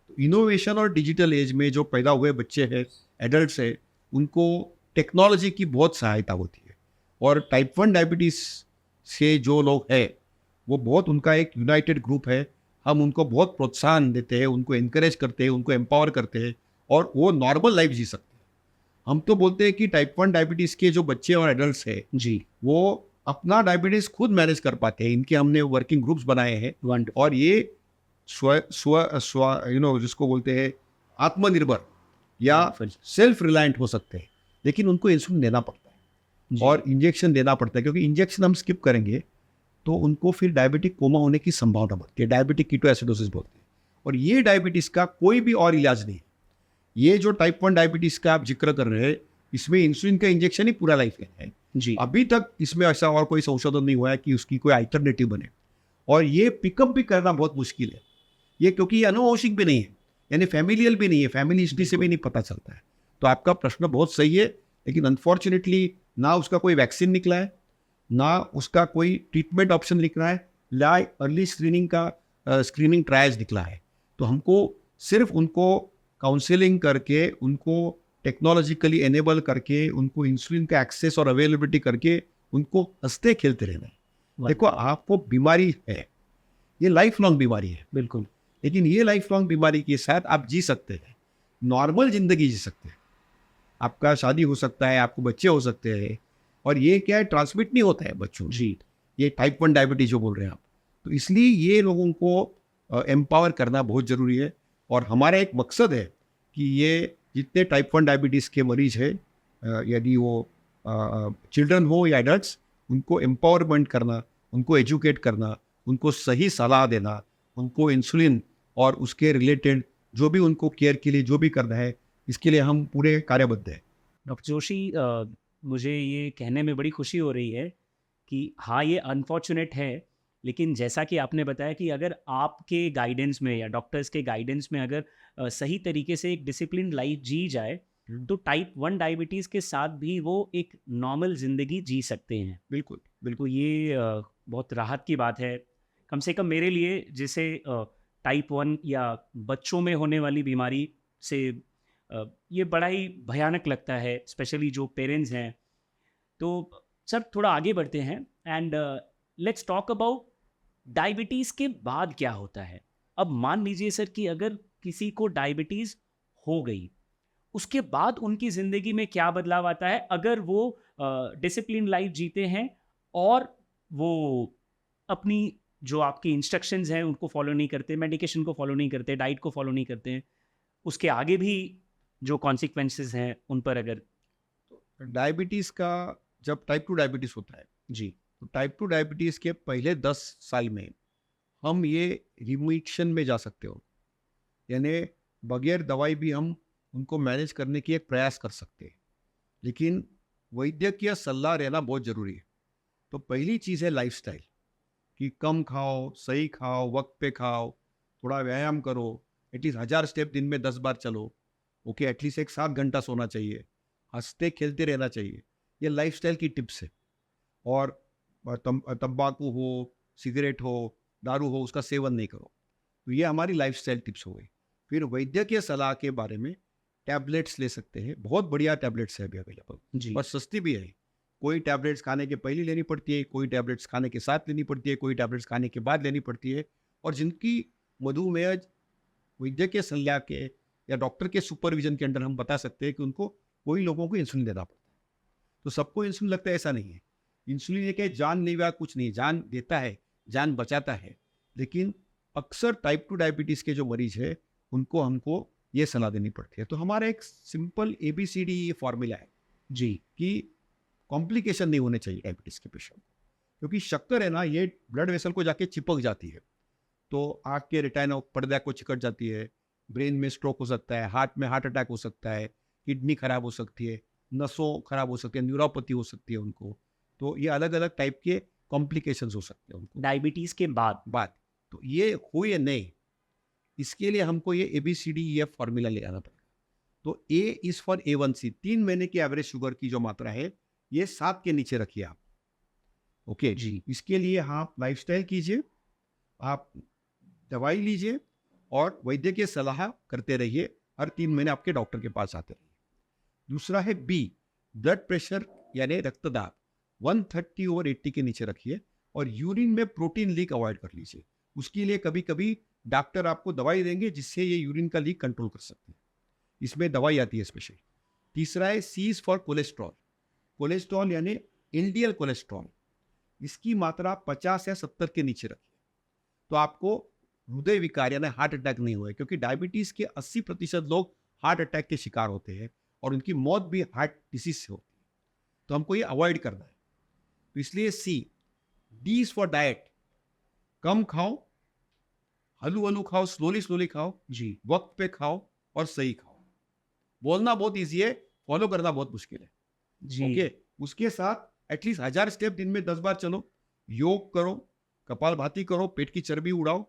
तो इनोवेशन और डिजिटल एज में जो पैदा हुए बच्चे हैं, एडल्ट्स हैं, उनको टेक्नोलॉजी की बहुत सहायता होती है और टाइप 1 डायबिटीज़ से जो लोग हैं वो बहुत, उनका एक यूनाइटेड ग्रुप है, हम उनको बहुत प्रोत्साहन देते हैं, उनको इनकरेज करते हैं, उनको एम्पावर करते हैं और वो नॉर्मल लाइफ जी सकते हैं। हम तो बोलते हैं कि टाइप 1 डायबिटीज़ के जो बच्चे और एडल्ट्स हैं जी, वो अपना डायबिटीज़ खुद मैनेज कर पाते हैं। इनके हमने वर्किंग ग्रुप्स बनाए हैं वंडरफुल। और ये स्व स्व स्व जिसको बोलते हैं आत्मनिर्भर या सेल्फ रिलायंट हो सकते हैं, लेकिन उनको इंसुलिन देना पड़ता है और इंजेक्शन देना पड़ता है, क्योंकि इंजेक्शन हम स्किप करेंगे तो उनको फिर डायबिटिक कोमा होने की संभावना बढ़ती है, डायबिटिक कीटोएसिडोसिस बोलते हैं। और ये डायबिटीज़ का कोई भी और इलाज नहीं है। ये जो टाइप 1 डायबिटीज़ का आप जिक्र कर रहे हैं इसमें इंसुलिन का इंजेक्शन ही पूरा लाइफ है जी, अभी तक इसमें ऐसा और कोई संशोधन नहीं हुआ है कि उसकी कोई अल्टरनेटिव बने और ये पिकअप भी करना बहुत मुश्किल है ये, क्योंकि ये अनुवंशिक भी नहीं है, यानी फैमिलियल भी नहीं है, फैमिली हिस्ट्री से भी नहीं पता चलता है। तो आपका प्रश्न बहुत सही है, लेकिन अनफॉर्चुनेटली ना उसका कोई वैक्सीन निकला है, ना उसका कोई ट्रीटमेंट ऑप्शन निकला है, ना अर्ली स्क्रीनिंग का स्क्रीनिंग ट्रायल्स निकला है। तो हमको सिर्फ उनको काउंसलिंग करके, उनको टेक्नोलॉजिकली एनेबल करके, उनको इंसुलिन का एक्सेस और अवेलेबिलिटी करके उनको हंसते खेलते रहना है। देखो आपको बीमारी है, ये लाइफ लॉन्ग बीमारी है बिल्कुल, लेकिन ये लाइफ लॉन्ग बीमारी के साथ आप जी सकते हैं, नॉर्मल ज़िंदगी जी सकते हैं। आपका शादी हो सकता है, आपको बच्चे हो सकते हैं और ये क्या है, ट्रांसमिट नहीं होता है बच्चों में। जी, ये टाइप 1 डायबिटीज जो बोल रहे हैं आप, तो इसलिए ये लोगों को एम्पावर करना बहुत ज़रूरी है और हमारा एक मकसद है कि ये जितने टाइप 1 डायबिटीज़ के मरीज हैं, यदि वो चिल्ड्रन हो या एडल्ट्स, उनको एम्पावरमेंट करना, उनको एजुकेट करना, उनको सही सलाह देना, उनको इंसुलिन और उसके रिलेटेड जो भी उनको केयर के लिए जो भी करना है, इसके लिए हम पूरे कार्यबद्ध हैं। डॉक्टर जोशी, मुझे ये कहने में बड़ी खुशी हो रही है कि हाँ, ये अनफॉर्चुनेट है, लेकिन जैसा कि आपने बताया कि अगर आपके गाइडेंस में या डॉक्टर्स के गाइडेंस में अगर सही तरीके से एक डिसिप्लिन्ड लाइफ जी जाए, तो टाइप 1 डायबिटीज़ के साथ भी वो एक नॉर्मल ज़िंदगी जी सकते हैं। बिल्कुल तो बिल्कुल। ये बहुत राहत की बात है। कम से कम मेरे लिए जिसे टाइप 1 या बच्चों में होने वाली बीमारी से ये बड़ा ही भयानक लगता है, स्पेशली जो पेरेंट्स हैं। तो सर थोड़ा आगे बढ़ते हैं and let's talk about diabetes के बाद क्या होता है? अब मान लीजिए सर कि अगर किसी को डायबिटीज़ हो गई, उसके बाद उनकी ज़िंदगी में क्या बदलाव आता है अगर वो डिसिप्लिन लाइफ जीते हैं और वो अपनी जो आपकी इंस्ट्रक्शंस हैं उनको फॉलो नहीं करते, मेडिकेशन को फॉलो नहीं करते, डाइट को फॉलो नहीं करते हैं, उसके आगे भी जो कॉन्सिक्वेंसेस हैं उन पर अगर डायबिटीज़ का जब टाइप 2 डायबिटीज़ होता है, जी तो टाइप 2 डायबिटीज़ के पहले 10 साल में हम ये रिमिशन में जा सकते हो, यानी बगैर दवाई भी हम उनको मैनेज करने की एक प्रयास कर सकते हैं। लेकिन वैद्यकीय सलाह रहना बहुत ज़रूरी है। तो पहली चीज़ है लाइफस्टाइल, कि कम खाओ, सही खाओ, वक्त पे खाओ, थोड़ा व्यायाम करो, एटलीस्ट 1000 स्टेप दिन में 10 बार चलो, ओके, एटलीस्ट एक 7 घंटा सोना चाहिए, हंसते खेलते रहना चाहिए। ये लाइफस्टाइल की टिप्स है। और तंबाकू हो, सिगरेट हो, दारू हो, उसका सेवन नहीं करो। तो ये हमारी लाइफस्टाइल टिप्स हो गई। फिर वैद्यकीय सलाह के बारे में टैबलेट्स ले सकते हैं, बहुत बढ़िया टैबलेट्स है अभी अवेलेबल जी और सस्ती भी है। कोई टैबलेट्स खाने के पहले लेनी पड़ती है, कोई टैबलेट्स खाने के साथ लेनी पड़ती है, कोई टैबलेट्स खाने के बाद लेनी पड़ती है। और जिनकी मधुमेह वैद्यकीय सलाह के या डॉक्टर के सुपरविजन के अंडर हम बता सकते हैं कि उनको कोई लोगों को इंसुलिन देना पड़ता है। तो सबको इंसुलिन लगता है ऐसा नहीं है। इंसुलिन एक है, जानलेवा कुछ नहीं, जान देता है, जान बचाता है। लेकिन अक्सर टाइप 2 डायबिटीज़ के जो मरीज है उनको हमको ये सलाह देनी पड़ती है। तो हमारा एक सिंपल ABCD ये फॉर्मूला है जी कि कॉम्प्लिकेशन नहीं होने चाहिए डायबिटीज़ के पेशेंट को, क्योंकि शक्कर है ना, ये ब्लड वेसल को जाके चिपक जाती है, तो आँख के रेटिना पर्दा को चिकट जाती है, ब्रेन में स्ट्रोक हो सकता है, हार्ट में हार्ट अटैक हो सकता है, किडनी खराब हो सकती है, नसों खराब हो सकती है, न्यूरोपैथी हो सकती है उनको। तो ये अलग अलग टाइप के कॉम्प्लिकेशंस हो सकते हैं उनको डायबिटीज़ के बाद बात। तो ये हो या नहीं, इसके लिए हमको ये ABCDEF फॉर्मूला ले आना पड़ेगा। तो A इज़ फॉर A1C, 3 महीने की एवरेज शुगर की जो मात्रा है ये 7 के नीचे रखिए आप, ओके। जी इसके लिए आप लाइफस्टाइल कीजिए, आप दवाई लीजिए और वैद्यकीय सलाह करते रहिए, हर 3 महीने आपके डॉक्टर के पास आते रहिए। दूसरा है B, ब्लड प्रेशर यानी रक्तदाब 130/80 के नीचे रखिए और यूरिन में प्रोटीन लीक अवॉइड कर लीजिए। उसके लिए कभी कभी डॉक्टर आपको दवाई देंगे जिससे ये यूरिन का लीक कंट्रोल कर सकते हैं, इसमें दवाई आती है स्पेशल। तीसरा है C is for cholesterol, cholesterol यानी LDL कोलेस्ट्रॉल, इसकी मात्रा 50 या 70 के नीचे रखिए, तो आपको हृदय विकार यानी हार्ट अटैक नहीं हुए, क्योंकि डायबिटीज़ के 80% लोग हार्ट अटैक के शिकार होते हैं और उनकी मौत भी हार्ट डिसीज से होती है। तो हमको ये अवॉइड करना है, तो इसलिए C। D is for diet, कम खाओ, हलू हलू खाओ, स्लोली स्लोली खाओ, जी वक्त पे खाओ और सही खाओ। बोलना बहुत ईजी है, फॉलो करना बहुत मुश्किल है, जी ओके। उसके साथ एटलीस्ट 1000 स्टेप दिन में 10 बार चलो, योग करो, कपालभाति करो, पेट की चर्बी उड़ाओ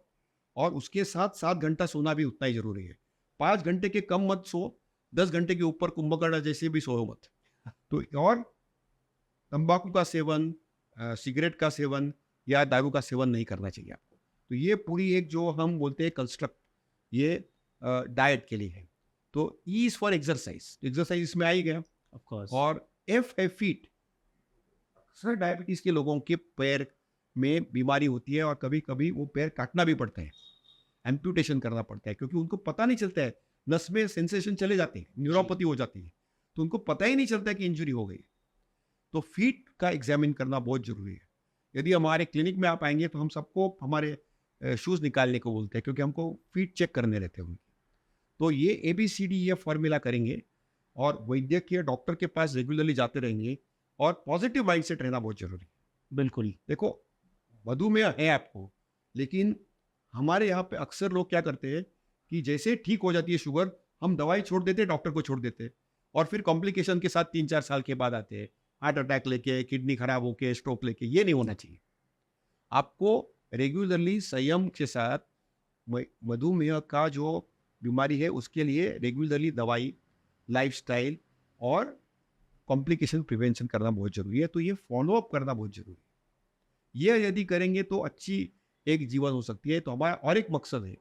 और उसके साथ 7 घंटा सोना भी उतना ही जरूरी है। 5 घंटे के कम मत सो, 10 घंटे के ऊपर कुंभकर्ण जैसे भी सोओ मत। तो और तंबाकू का सेवन, सिगरेट का सेवन या दारू का सेवन नहीं करना चाहिए आपको। तो ये पूरी एक जो हम बोलते हैं कंस्ट्रक्ट, ये डाइट के लिए है। तो E is for exercise, exercise इसमें आ ही गया। ऑफ कोर्स और F है फीट। अक्सर डायबिटीज़ के लोगों के पैर में बीमारी होती है और कभी कभी वो पैर काटना भी पड़ता है, एम्प्यूटेशन करना पड़ता है, क्योंकि उनको पता नहीं चलता है, नस में सेंसेशन चले जाते हैं, न्यूरोपैथी हो जाती है, तो उनको पता ही नहीं चलता है कि इंजरी हो गई। तो फीट का एग्जामिन करना बहुत ज़रूरी है। यदि हमारे क्लिनिक में आप आएंगे तो हम सबको हमारे शूज़ निकालने को बोलते हैं, क्योंकि हमको फीट चेक करने रहते हैं उनकी। तो ये ABCD फॉर्मूला करेंगे और वैद्यकीय डॉक्टर के पास रेगुलरली जाते रहेंगे और पॉजिटिव माइंडसेट रहना बहुत जरूरी है। बिल्कुल देखो, मधुमेह है आपको, लेकिन हमारे यहाँ पे अक्सर लोग क्या करते हैं कि जैसे ठीक हो जाती है शुगर, हम दवाई छोड़ देते हैं, डॉक्टर को छोड़ देते हैं और फिर कॉम्प्लिकेशन के साथ 3-4 साल के बाद आते हैं हार्ट अटैक लेके, किडनी खराब होके, स्ट्रोक लेके, ये नहीं होना चाहिए। आपको रेगुलरली संयम के साथ मधुमेह का जो बीमारी है उसके लिए रेगुलरली दवाई, लाइफस्टाइल और कॉम्प्लिकेशन प्रिवेंशन करना बहुत जरूरी है। तो ये फॉलोअप करना बहुत जरूरी है। ये यदि करेंगे तो अच्छी एक जीवन हो सकती है। तो हमारा और एक मकसद है,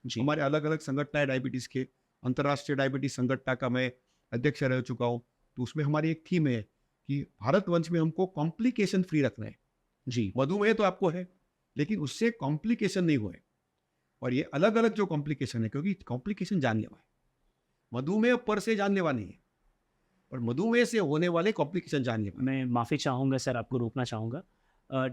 जी हमारे अलग अलग संगठन है डायबिटीज़ के, अंतर्राष्ट्रीय डायबिटीज संगठन का मैं अध्यक्ष रह चुका हूँ। तो उसमें हमारी एक थीम है कि भारतवंश में हमको कॉम्प्लिकेशन फ्री रखना है। जी मधुमेह तो आपको है, लेकिन उससे कॉम्प्लिकेशन नहीं हुए। और ये अलग अलग जो कॉम्प्लिकेशन है, क्योंकि कॉम्प्लिकेशन जानलेवा है, मधुमेह पर से जानलेवा नहीं है, और मधुमेह से होने वाले कॉम्प्लिकेशन जानलेवा है। मैं माफ़ी चाहूँगा सर, आपको रोकना चाहूँगा।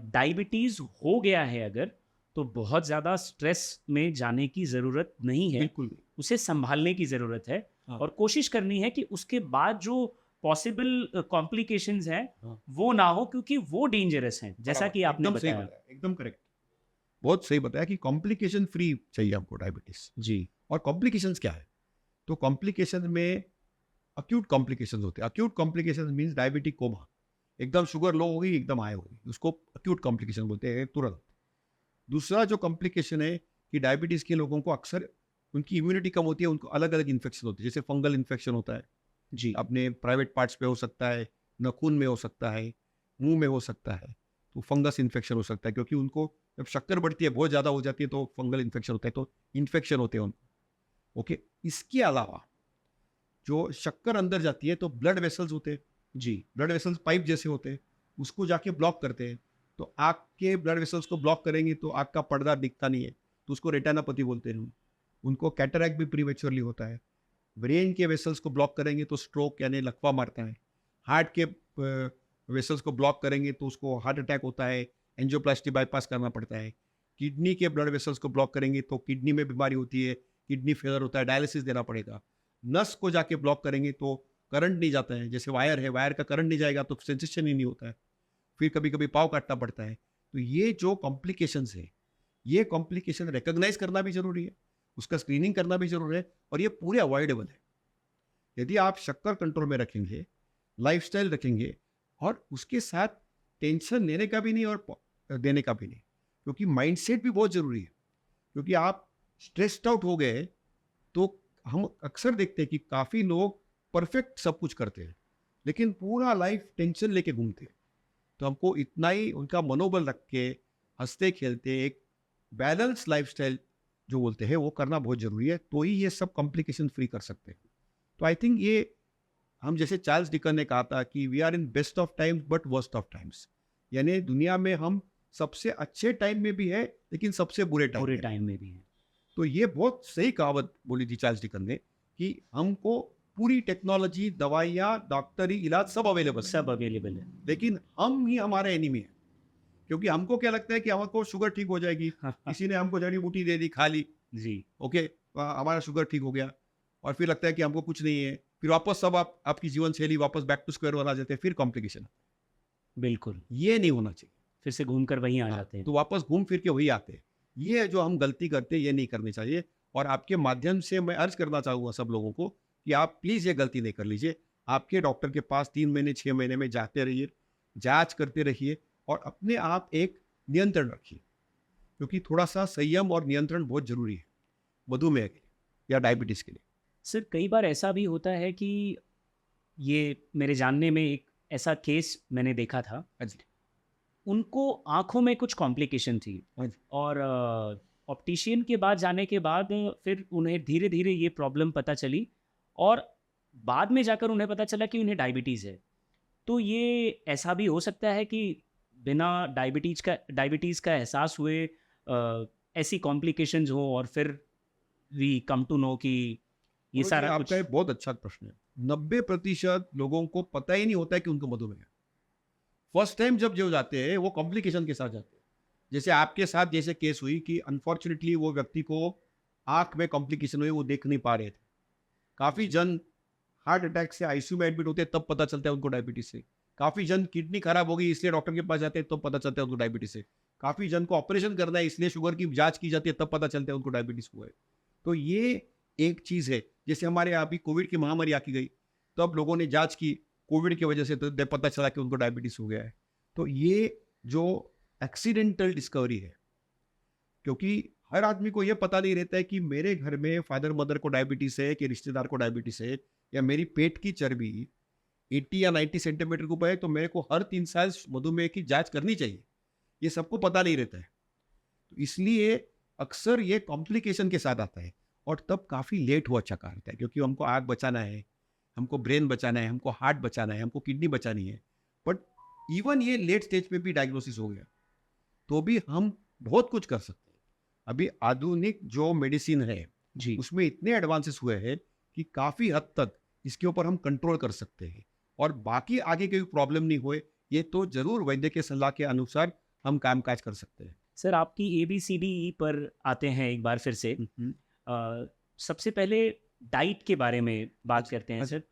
डायबिटीज़ हो गया है अगर, तो बहुत ज़्यादा स्ट्रेस में जाने की ज़रूरत नहीं है, बिल्कुल नहीं। उसे संभालने की ज़रूरत है। हाँ। और कोशिश करनी है कि उसके बाद जो पॉसिबल कॉम्प्लिकेशंस हैं हाँ। वो ना हो, क्योंकि वो डेंजरस हैं, जैसा कि आपने एकदम सही बताया। बताया, एकदम करेक्ट, बहुत सही बताया कि कॉम्प्लिकेशन फ्री चाहिए हमको डायबिटीज। जी और कॉम्प्लिकेशंस क्या है? तो कॉम्प्लिकेशन में अक्यूट कॉम्प्लिकेशंस होते हैं। Acute complication means diabetic coma, एकदम शुगर लो होगी, एकदम हाई होगी, उसको अक्यूट कॉम्प्लिकेशन बोलते हैं, तुरंत। दूसरा जो कॉम्प्लिकेशन है कि डायबिटीज़ के लोगों को अक्सर उनकी इम्यूनिटी कम होती है, उनको अलग अलग इन्फेक्शन होते हैं, जैसे फंगल इन्फेक्शन होता है, जी अपने प्राइवेट पार्ट्स पे हो सकता है, नाखून में हो सकता है, मुंह में हो सकता है। तो फंगस इन्फेक्शन हो सकता है, क्योंकि उनको जब शक्कर बढ़ती है, बहुत ज़्यादा हो जाती है, तो फंगल इन्फेक्शन होता है, तो इन्फेक्शन होते हैं उनको। ओके, इसके अलावा जो शक्कर अंदर जाती है तो ब्लड वेसल्स होते हैं, जी ब्लड वेसल्स पाइप जैसे होते हैं, उसको जाके ब्लॉक करते हैं। तो आँख के ब्लड वेसल्स को ब्लॉक करेंगे तो आँख का पर्दा दिखता नहीं है, तो उसको रेटिनापैथी बोलते हैं। उनको कैटरैक्ट भी प्रीमेच्योरली होता है। ब्रेन के वेसल्स को ब्लॉक करेंगे तो स्ट्रोक यानी लकवा मारता है। हार्ट के वेसल्स को ब्लॉक करेंगे तो उसको हार्ट अटैक होता है, एंजियोप्लास्टी बाईपास करना पड़ता है। किडनी के ब्लड वेसल्स को ब्लॉक करेंगे तो किडनी में बीमारी होती है, किडनी फेलर होता है, डायलिसिस देना पड़ेगा। नस को जाके ब्लॉक करेंगे तो करंट नहीं जाता है, जैसे वायर है, वायर का करंट नहीं जाएगा तो सेंसेशन ही नहीं होता है, फिर कभी कभी पाँव काटना पड़ता है। तो ये जो कॉम्प्लिकेशंस है, ये कॉम्प्लिकेशन रिकॉग्नाइज करना भी जरूरी है, उसका स्क्रीनिंग करना भी जरूरी है, और ये पूरे अवॉइडेबल है। यदि आप शक्कर कंट्रोल में रखेंगे, लाइफस्टाइल रखेंगे, और उसके साथ टेंशन लेने का भी नहीं और देने का भी नहीं, क्योंकि माइंडसेट भी बहुत ज़रूरी है। क्योंकि आप स्ट्रेस्ड आउट हो गए तो हम अक्सर देखते हैं कि काफ़ी लोग परफेक्ट सब कुछ करते हैं, लेकिन पूरा लाइफ टेंशन लेके घूमते हैं। तो हमको इतना ही उनका मनोबल रख के हंसते खेलते एक बैलेंस लाइफस्टाइल जो बोलते हैं वो करना बहुत ज़रूरी है, तो ही ये सब कॉम्प्लिकेशन फ्री कर सकते हैं। तो आई थिंक ये, हम जैसे चार्ल्स डिकन ने कहा था कि we are in best of times but worst of times, यानी दुनिया में हम सबसे अच्छे टाइम में भी है लेकिन सबसे बुरे टाइम पूरे में भी। टाइम में भी है। तो ये बहुत सही कहावत बोली थी चार्ल्स डिकन ने कि हमको पूरी टेक्नोलॉजी, दवाइयाँ, डॉक्टरी, इलाज सब अवेलेबल है, सब अवेलेबल है। लेकिन हम ही हमारे एनिमी है। क्योंकि हमको क्या लगता है कि हमको शुगर ठीक हो जाएगी, किसी ने हमको जड़ी बूटी दे दी, खा ली, जी ओके, हमारा शुगर ठीक हो गया, और फिर लगता है कि हमको कुछ नहीं है, फिर वापस सब आपकी जीवन शैली वापस बैक टू स्क्वायर वन आ जाते हैं, फिर कॉम्प्लिकेशन। बिल्कुल, ये नहीं होना चाहिए। फिर से घूम कर वहीं आ हाँ, जाते हैं। तो वापस घूम फिर के वही आते हैं। ये जो हम गलती करते हैं ये नहीं करनी चाहिए, और आपके माध्यम से मैं अर्ज करना चाहूँगा सब लोगों को कि आप प्लीज़ ये गलती नहीं कर लीजिए। आपके डॉक्टर के पास 3 महीने 6 महीने में जाते रहिए, जांच करते रहिए, और अपने आप एक नियंत्रण रखिए, क्योंकि थोड़ा सा संयम और नियंत्रण बहुत जरूरी है मधुमेह के लिए या डायबिटीज़ के लिए। सर कई बार ऐसा भी होता है कि ये मेरे जानने में एक ऐसा केस मैंने देखा था, हाँ जी, उनको आँखों में कुछ कॉम्प्लिकेशन थी, हाँ जी, और ऑप्टिशियन के बाद जाने के बाद फिर उन्हें धीरे-धीरे ये प्रॉब्लम पता चली, और बाद में जाकर उन्हें पता चला कि उन्हें डायबिटीज़ है। तो ये ऐसा भी हो सकता है कि बिना डायबिटीज़ का एहसास हुए ऐसी कॉम्प्लिकेशंस हो, और फिर वी कम टू नो कि ये गुरुजी, सारा आपका कुछ। एक बहुत अच्छा प्रश्न है। 90% लोगों को पता ही नहीं होता है कि उनको मधुमेह है। फर्स्ट टाइम जब जो जाते हैं वो कॉम्प्लिकेशन के साथ जाते हैं। जैसे आपके साथ जैसे केस हुई कि अनफॉर्चुनेटली वो व्यक्ति को आंख में कॉम्प्लिकेशन हुई, वो देख नहीं पा रहे थे। काफ़ी जन हार्ट अटैक से आईसीयू में एडमिट होते हैं, तब पता चलता है उनको डायबिटीज है। काफ़ी जन किडनी खराब हो गई इसलिए डॉक्टर के पास जाते हैं, तब पता चलता है उनको डायबिटीज है। काफ़ी जन को ऑपरेशन करना है इसलिए शुगर की जांच की जाती है, तब पता चलता है उनको डायबिटीज हुआ है। तो ये एक चीज़ है। जैसे हमारे यहाँ अभी कोविड की महामारी आकी गई, तब लोगों ने जांच की कोविड की वजह से तो पता चला कि उनको डायबिटीज़ हो गया है। तो ये जो एक्सीडेंटल डिस्कवरी है, क्योंकि हर आदमी को ये पता नहीं रहता है कि मेरे घर में फादर मदर को डायबिटीज़ है, कि रिश्तेदार को डायबिटीज़ है, या मेरी पेट की चर्बी 80 या 90 सेंटीमीटर के ऊपर है तो मेरे को हर 3 साल मधुमेह की जांच करनी चाहिए। ये सबको पता नहीं रहता है। तो इसलिए अक्सर ये कॉम्प्लिकेशन के साथ आता है और तब काफ़ी लेट हो अच्छा आता है, क्योंकि हमको आँख बचाना है, हमको ब्रेन बचाना है, हमको हार्ट बचाना है, हमको किडनी बचानी है। बट इवन ये लेट स्टेज पे भी डायग्नोसिस हो गया तो भी हम बहुत कुछ कर सकते हैं। अभी आधुनिक जो मेडिसिन है जी उसमें इतने एडवांसेस हुए हैं कि काफ़ी हद तक इसके ऊपर हम कंट्रोल कर सकते हैं, और बाकी आगे कोई प्रॉब्लम नहीं होए ये तो ज़रूर वैद्य के सलाह के अनुसार हम कामकाज कर सकते हैं। सर, आपकी ABCDE पर आते हैं एक बार फिर से। सबसे पहले डाइट के बारे में बात करते हैं सर।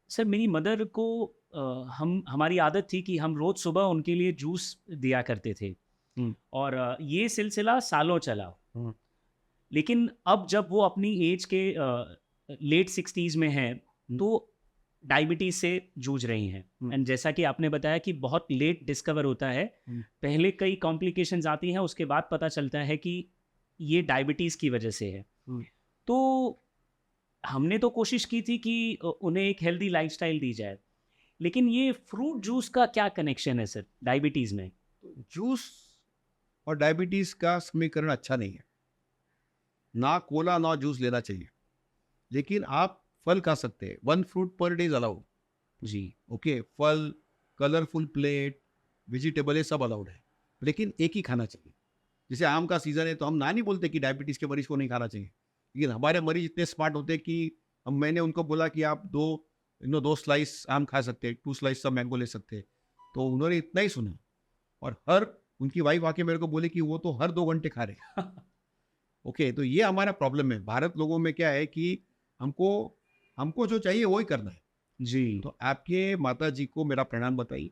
सर, मेरी मदर को हमारी आदत थी कि हम रोज़ सुबह उनके लिए जूस दिया करते थे, और ये सिलसिला सालों चला। लेकिन अब जब वो अपनी एज के लेट 60s में हैं तो डायबिटीज़ से जूझ रही हैं। एंड जैसा कि आपने बताया कि बहुत लेट डिस्कवर होता है, पहले कई कॉम्प्लिकेशंस आती हैं, उसके बाद पता चलता है कि ये डायबिटीज़ की वजह से है। तो हमने तो कोशिश की थी कि उन्हें एक हेल्दी लाइफस्टाइल दी जाए, लेकिन ये फ्रूट जूस का क्या कनेक्शन है सर डायबिटीज़ में? जूस और डायबिटीज़ का समीकरण अच्छा नहीं है। ना कोला ना जूस लेना चाहिए, लेकिन आप फल खा सकते हैं। 1 fruit per day is allowed. जी ओके, फल, कलरफुल प्लेट, वेजिटेबल ये सब अलाउड है, लेकिन एक ही खाना चाहिए। जैसे आम का सीज़न है तो हम ना नहीं बोलते कि डायबिटीज़ के मरीज़ को नहीं खाना चाहिए, लेकिन हमारे मरीज़ इतने स्मार्ट होते हैं कि मैंने उनको बोला कि आप 2 स्लाइस आम खा सकते हैं, 2 स्लाइस सब मैंगो ले सकते हैं, तो उन्होंने इतना ही सुना। और उनकी वाइफ आके मेरे को बोले कि वो तो हर 2 घंटे खा रहे हैं। ओके, तो ये हमारा प्रॉब्लम है। भारत लोगों में क्या है कि हमको जो चाहिए वो ही करना है। जी तो आपके माता जी को मेरा प्रणाम बताइए।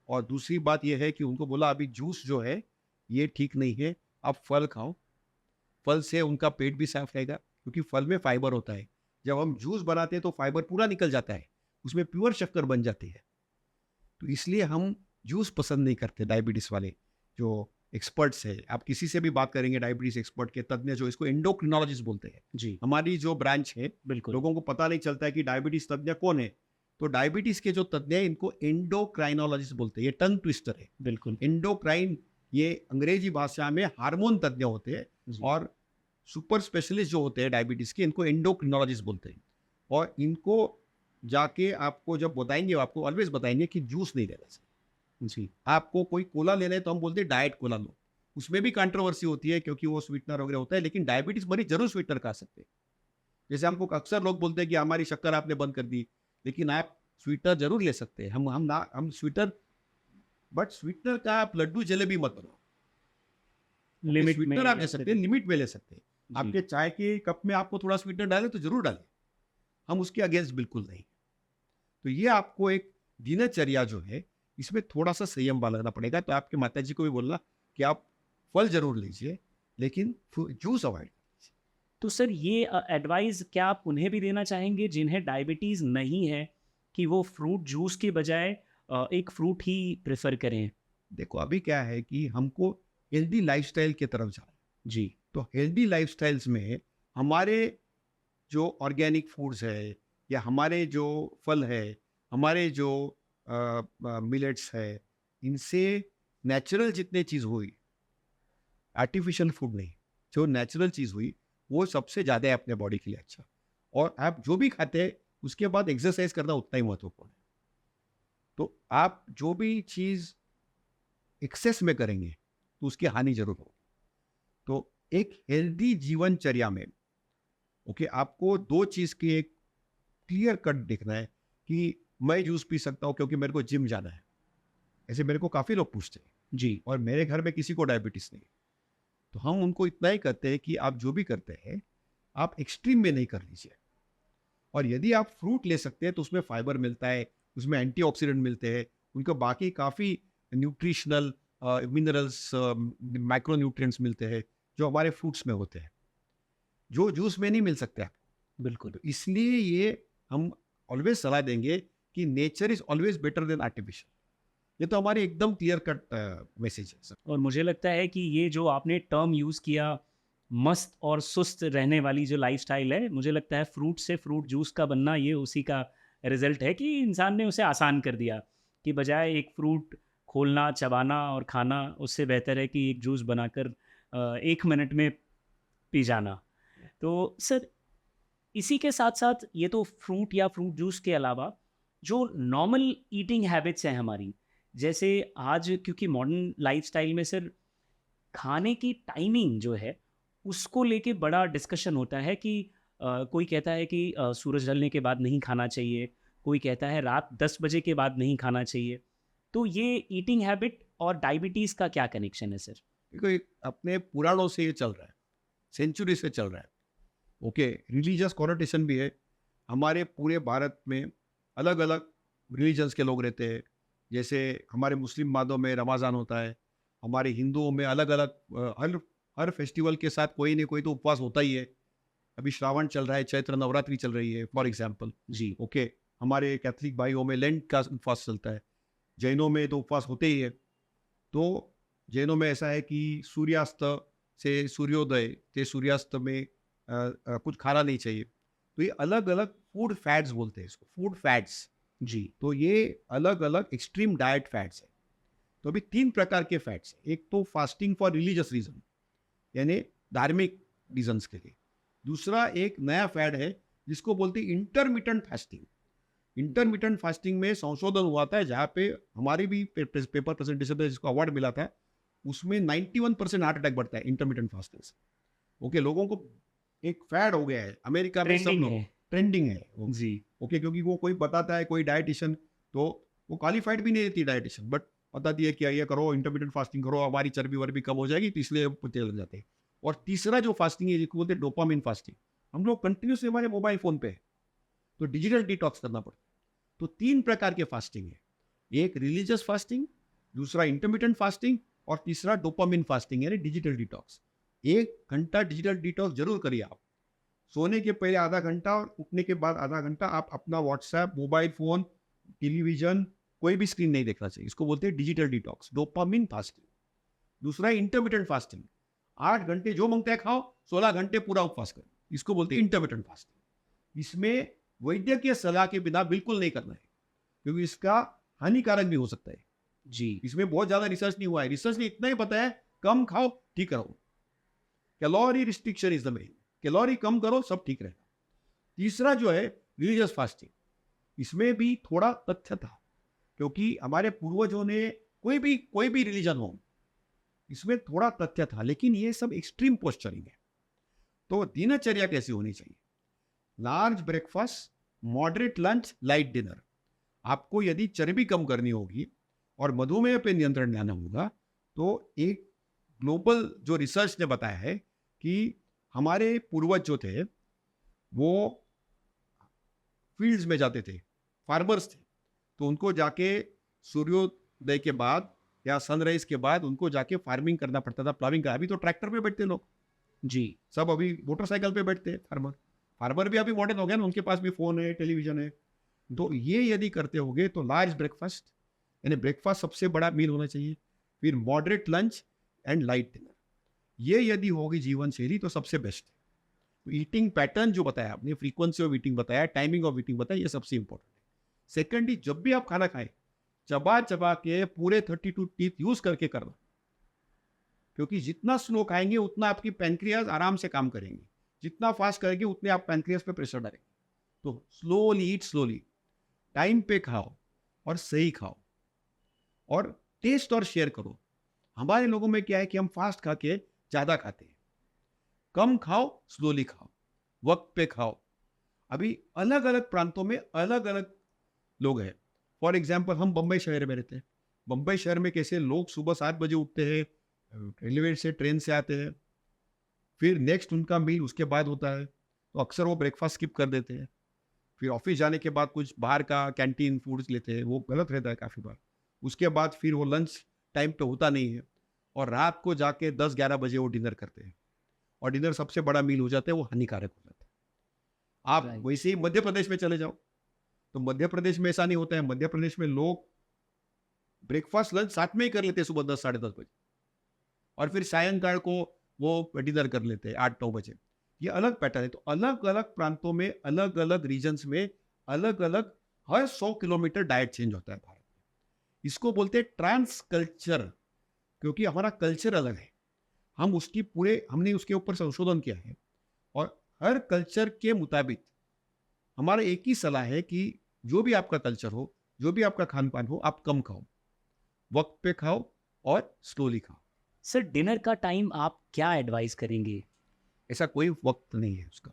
और दूसरी बात यह है कि उनको बोला अभी जूस जो है ये ठीक नहीं है, आप फल खाओ। फल से उनका पेट भी साफ रहेगा, क्योंकि फल में फाइबर होता है। जब हम जूस बनाते हैं तो फाइबर पूरा निकल जाता है, उसमें प्योर शक्कर बन जाती है। तो इसलिए हम जूस पसंद नहीं करते। डायबिटीज़ वाले जो एक्सपर्ट्स है, आप किसी से भी बात करेंगे डायबिटीज़ एक्सपर्ट के तज्ञ, जो इसको एंडोक्रिनोलॉजिस्ट बोलते हैं, जी हमारी जो ब्रांच है, बिल्कुल। लोगों को पता नहीं चलता है कि डायबिटीज़ तज्ञ कौन है। तो डायबिटीज़ के जो तज्ञ हैं इनको एंडोक्राइनोलॉजिस्ट बोलते हैं। ये टंग ट्विस्टर है। बिल्कुल एंडोक्राइन ये अंग्रेजी भाषा में हार्मोन तज्ञ होते हैं, जी। और सुपर स्पेशलिस्ट जो होते हैं डायबिटीज़ के, इनको एंडोक्रिनोलॉजिस्ट बोलते हैं। और इनको जाके आपको जब बताएंगे, आपको ऑलवेज बताएंगे कि जूस नहीं लेना चाहिए। जी आपको कोई कोला लेना है तो हम बोलते हैं डाइट कोला लो। उसमें भी कंट्रोवर्सी होती है क्योंकि वो स्वीटनर वगैरह होता है, लेकिन डायबिटीज़ मरीज जरूर स्वीटनर खा सकते हैं। जैसे हमको अक्सर लोग बोलते हैं कि हमारी शक्कर आपने बंद कर दी, लेकिन आप स्वीटनर जरूर ले सकते हैं। हम स्वीटनर, बट स्वीटनर का आप लड्डू जलेबी मत बनाओ। लिमिट में स्वीटनर आप ले सकते हैं, लिमिट में ले सकते हैं। जी। आपके चाय के कप में आपको थोड़ा स्वीटनर डालें तो जरूर डालें, हम उसके अगेंस्ट बिल्कुल नहीं। तो ये आपको एक दिनचर्या जो है इसमें थोड़ा सा संयम बरतना पड़ेगा। तो आपके माता जी को भी बोलना कि आप फल जरूर लीजिए, लेकिन जूस अवॉइड। तो सर, ये एडवाइस क्या आप उन्हें भी देना चाहेंगे जिन्हें डायबिटीज़ नहीं है, कि वो फ्रूट जूस के बजाय एक फ्रूट ही प्रेफर करें? देखो अभी क्या है कि हमको हेल्दी लाइफस्टाइल की तरफ जाना है। जी तो हेल्दी लाइफस्टाइल्स में हमारे जो ऑर्गेनिक फूड्स है, या हमारे जो फल है, हमारे जो मिलेट्स है, इनसे नेचुरल जितने चीज़ हुई, आर्टिफिशियल फूड नहीं, जो नेचुरल चीज़ हुई वो सबसे ज़्यादा है अपने बॉडी के लिए अच्छा। और आप जो भी खाते हैं उसके बाद एक्सरसाइज करना उतना ही महत्वपूर्ण है। तो आप जो भी चीज़ एक्सेस में करेंगे तो उसकी हानि जरूर होगी। तो एक हेल्दी जीवनचर्या में ओके, आपको 2 चीज़ की एक क्लियर कट दिखना है कि मैं जूस पी सकता हूँ क्योंकि मेरे को जिम जाना है। ऐसे मेरे को काफ़ी लोग पूछते हैं, जी और मेरे घर में किसी को डायबिटीज़ नहीं है। तो हम उनको इतना ही कहते हैं कि आप जो भी करते हैं आप एक्सट्रीम में नहीं कर लीजिए। और यदि आप फ्रूट ले सकते हैं तो उसमें फाइबर मिलता है, उसमें एंटीऑक्सीडेंट मिलते हैं, उनको बाकी काफ़ी न्यूट्रिशनल मिनरल्स, माइक्रो न्यूट्रिएंट्स मिलते हैं जो हमारे फ्रूट्स में होते हैं, जो जूस में नहीं मिल सकते आप। बिल्कुल। तो इसलिए ये हम ऑलवेज सलाह देंगे कि nature is always better than artificial. ये तो हमारे एकदम क्लियर कट मैसेज है सर। और मुझे लगता है कि ये जो आपने टर्म यूज़ किया, मस्त और सुस्त रहने वाली जो लाइफस्टाइल है, मुझे लगता है फ्रूट से फ्रूट जूस का बनना ये उसी का रिजल्ट है कि इंसान ने उसे आसान कर दिया, कि बजाय एक फ्रूट खोलना, चबाना और खाना, उससे बेहतर है कि एक जूस बनाकर 1 मिनट में पी जाना। तो सर, इसी के साथ साथ ये तो फ्रूट या फ्रूट जूस के अलावा जो नॉर्मल ईटिंग हैबिट्स हैं हमारी, जैसे आज क्योंकि मॉडर्न लाइफस्टाइल में सर खाने की टाइमिंग जो है उसको लेके बड़ा डिस्कशन होता है कि कोई कहता है कि सूरज ढलने के बाद नहीं खाना चाहिए, कोई कहता है रात 10 बजे के बाद नहीं खाना चाहिए। तो ये ईटिंग हैबिट और डायबिटीज़ का क्या कनेक्शन है सर? देखो, ये अपने पुराणों से ये चल रहा है, सेंचुरी से चल रहा है। ओके, रिलीजियस कॉनोटेशन भी है। हमारे पूरे भारत में अलग अलग रिलीजन्स के लोग रहते हैं। जैसे हमारे मुस्लिम मादों में रमज़ान होता है, हमारे हिंदुओं में अलग अलग हर फेस्टिवल के साथ कोई ना कोई तो उपवास होता ही है। अभी श्रावण चल रहा है, चैत्र नवरात्रि चल रही है फॉर एग्जाम्पल। जी। ओके, हमारे कैथलिक भाइयों में लेंट का उपवास चलता है, जैनों में तो उपवास होते ही है। तो जैनों में ऐसा है कि सूर्यास्त से सूर्योदय से सूर्यास्त में कुछ खाना नहीं चाहिए। तो ये अलग अलग फूड फैट्स बोलते हैं इसको, फूड फैट्स। जी। तो ये अलग अलग एक्सट्रीम डाइट फैट्स है। तो अभी 3 प्रकार के फैट्स हैं। एक तो फास्टिंग फॉर रिलीजियस रीजन, यानी धार्मिक रीजन्स के लिए। दूसरा एक नया फैट है जिसको बोलते हैं इंटरमिटेंट फास्टिंग। इंटरमिटेंट फास्टिंग में संशोधन हुआ था, जहाँ पे हमारी भी पेपर प्रेजेंटेशन में जिसको अवार्ड मिला था, उसमें 91% हार्ट अटैक बढ़ता है इंटरमिटेंट फास्टिंग से। ओके, लोगों को एक फैड हो गया है अमेरिका में, सब ट्रेंडिंग लोग है। ट्रेंडिंग है वो। जी। ओके, क्योंकि वो कोई बताता है, कोई डाइटिशियन, तो वो क्वालिफाइड भी नहीं रहती डाइटिशियन, बट बताती है कि ये करो, इंटरमीडिएट फास्टिंग करो, हमारी चर्बी वर्बी कम हो जाएगी, तो इसलिए पते लग जाते हैं। और तीसरा जो फास्टिंग है जिसको बोलते हैं डोपामिन फास्टिंग। हम लोग कंटिन्यूसली हमारे मोबाइल फोन पे है, तो डिजिटल डिटॉक्स करना पड़ता है। तो 3 प्रकार के फास्टिंग है, एक रिलीजियस फास्टिंग, दूसरा इंटरमीडिएट फास्टिंग, और तीसरा डोपामिन फास्टिंग यानी डिजिटल डिटॉक्स। 1 घंटा डिजिटल डिटॉक्स जरूर करिए आप। सोने के पहले आधा घंटा और उठने के बाद आधा घंटा आप अपना व्हाट्सएप, मोबाइल फोन, टेलीविजन, कोई भी स्क्रीन नहीं देखना चाहिए। इसको बोलते हैं डिजिटल डिटॉक्स, डोपामिन फास्टिंग। दूसरा है इंटरमिटेंट फास्टिंग, 8 घंटे जो मांगता है खाओ, 16 घंटे पूरा उपवास करो, इसको बोलते हैं इंटरमिटेंट फास्टिंग। इसमें वैद्यकीय सलाह के बिना बिल्कुल नहीं करना है, क्योंकि इसका हानिकारक भी हो सकता है। जी। इसमें बहुत ज्यादा रिसर्च नहीं हुआ है। रिसर्च ने इतना ही बताया है, कम खाओ ठीक रहो, calorie restriction is the main, calorie कम करो सब ठीक रहेगा। तीसरा जो है रिलीजियस फास्टिंग, इसमें भी थोड़ा तथ्य था, क्योंकि हमारे पूर्वजों ने कोई भी रिलीजन हो, इसमें थोड़ा तथ्य था, लेकिन ये सब एक्सट्रीम पोस्चरिंग है। तो दिनचर्या कैसी होनी चाहिए? Large breakfast, moderate lunch, light dinner. आपको यदि चर्बी कम करनी होगी और मधुमेह पे नियंत्रण लाना होगा, तो एक ग्लोबल जो रिसर्च ने बताया है कि हमारे पूर्वज जो थे वो फील्ड्स में जाते थे, फार्मर्स थे, तो उनको जाके सूर्योदय के बाद या सनराइज के बाद उनको जाके फार्मिंग करना पड़ता था, प्लाविंग का। अभी तो ट्रैक्टर पे बैठते लोग, जी। सब अभी मोटरसाइकिल पे बैठते हैं। फार्मर भी अभी मॉडर्न हो गया ना, उनके पास भी फोन है, टेलीविजन है। तो ये यदि करते होगे तो लार्ज ब्रेकफास्ट, यानी ब्रेकफास्ट सबसे बड़ा मील होना चाहिए, फिर moderate lunch and light dinner. ये यदि होगी जीवन शैली तो सबसे बेस्ट है। तो ईटिंग पैटर्न जो बताया आपने, फ्रीक्वेंसी ऑफ ईटिंग बताया, टाइमिंग ऑफ ईटिंग बताया, ये सबसे इंपॉर्टेंट है। सेकेंडली, जब भी आप खाना खाएं, चबा चबा के पूरे 32 टीथ यूज करके करना, क्योंकि जितना स्लो खाएंगे उतना आपकी पैनक्रियाज आराम से काम करेंगे, जितना फास्ट करेंगे उतने आप पैनक्रियाज पे प्रेशर डालेंगे। तो स्लोली ईट, स्लोली, टाइम पे खाओ और सही खाओ, और टेस्ट और शेयर करो। हमारे लोगों में क्या है कि हम फास्ट खा के ज्यादा खाते हैं, कम खाओ, स्लोली खाओ, वक्त पे खाओ। अभी अलग अलग प्रांतों में अलग अलग लोग हैं। फॉर एग्जाम्पल, हम बम्बई शहर में रहते हैं। बम्बई शहर में कैसे लोग सुबह 7 बजे उठते हैं, रेलवे से, ट्रेन से आते हैं, फिर नेक्स्ट उनका मील उसके बाद होता है, तो अक्सर वो ब्रेकफास्ट स्किप कर देते हैं। फिर ऑफिस जाने के बाद कुछ बाहर का कैंटीन फूड्स लेते हैं, वो गलत रहता है काफ़ी बार। उसके बाद फिर वो लंच टाइम पे होता नहीं है, और रात को जाके 10-11 बजे वो डिनर करते हैं, और डिनर सबसे बड़ा मील हो जाता है, वो हानिकारक हो जाता है। आप Right. वैसे ही मध्य प्रदेश में चले जाओ, तो मध्य प्रदेश में ऐसा नहीं होता है। मध्य प्रदेश में लोग ब्रेकफास्ट लंच साथ में ही कर लेते हैं सुबह 10 साढ़े 10 बजे, और फिर सायंकाल को वो डिनर कर लेते हैं 8-9 बजे। ये अलग पैटर्न है। तो अलग अलग प्रांतों में, अलग अलग रीजन्स में अलग अलग हर 100 किलोमीटर डाइट चेंज होता है भारत में। इसको बोलते हैं ट्रांस कल्चर, क्योंकि हमारा कल्चर अलग है। हमने उसके ऊपर संशोधन किया है, और हर कल्चर के मुताबिक हमारा एक ही सलाह है कि जो भी आपका कल्चर हो, जो भी आपका खान पान हो, आप कम खाओ, वक्त पे खाओ और स्लोली खाओ। सर डिनर का टाइम आप क्या एडवाइस करेंगे? ऐसा कोई वक्त नहीं है उसका,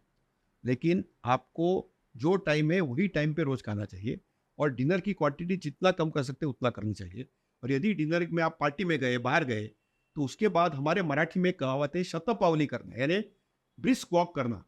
लेकिन आपको जो टाइम है वही टाइम पे रोज खाना चाहिए, और डिनर की क्वांटिटी जितना कम कर सकते हैं उतना करनी चाहिए। और यदि डिनर में आप पार्टी में गए, बाहर गए, तो उसके बाद हमारे मराठी में कहावत है शतपावली करना, यानी ब्रिस्क वॉक करना,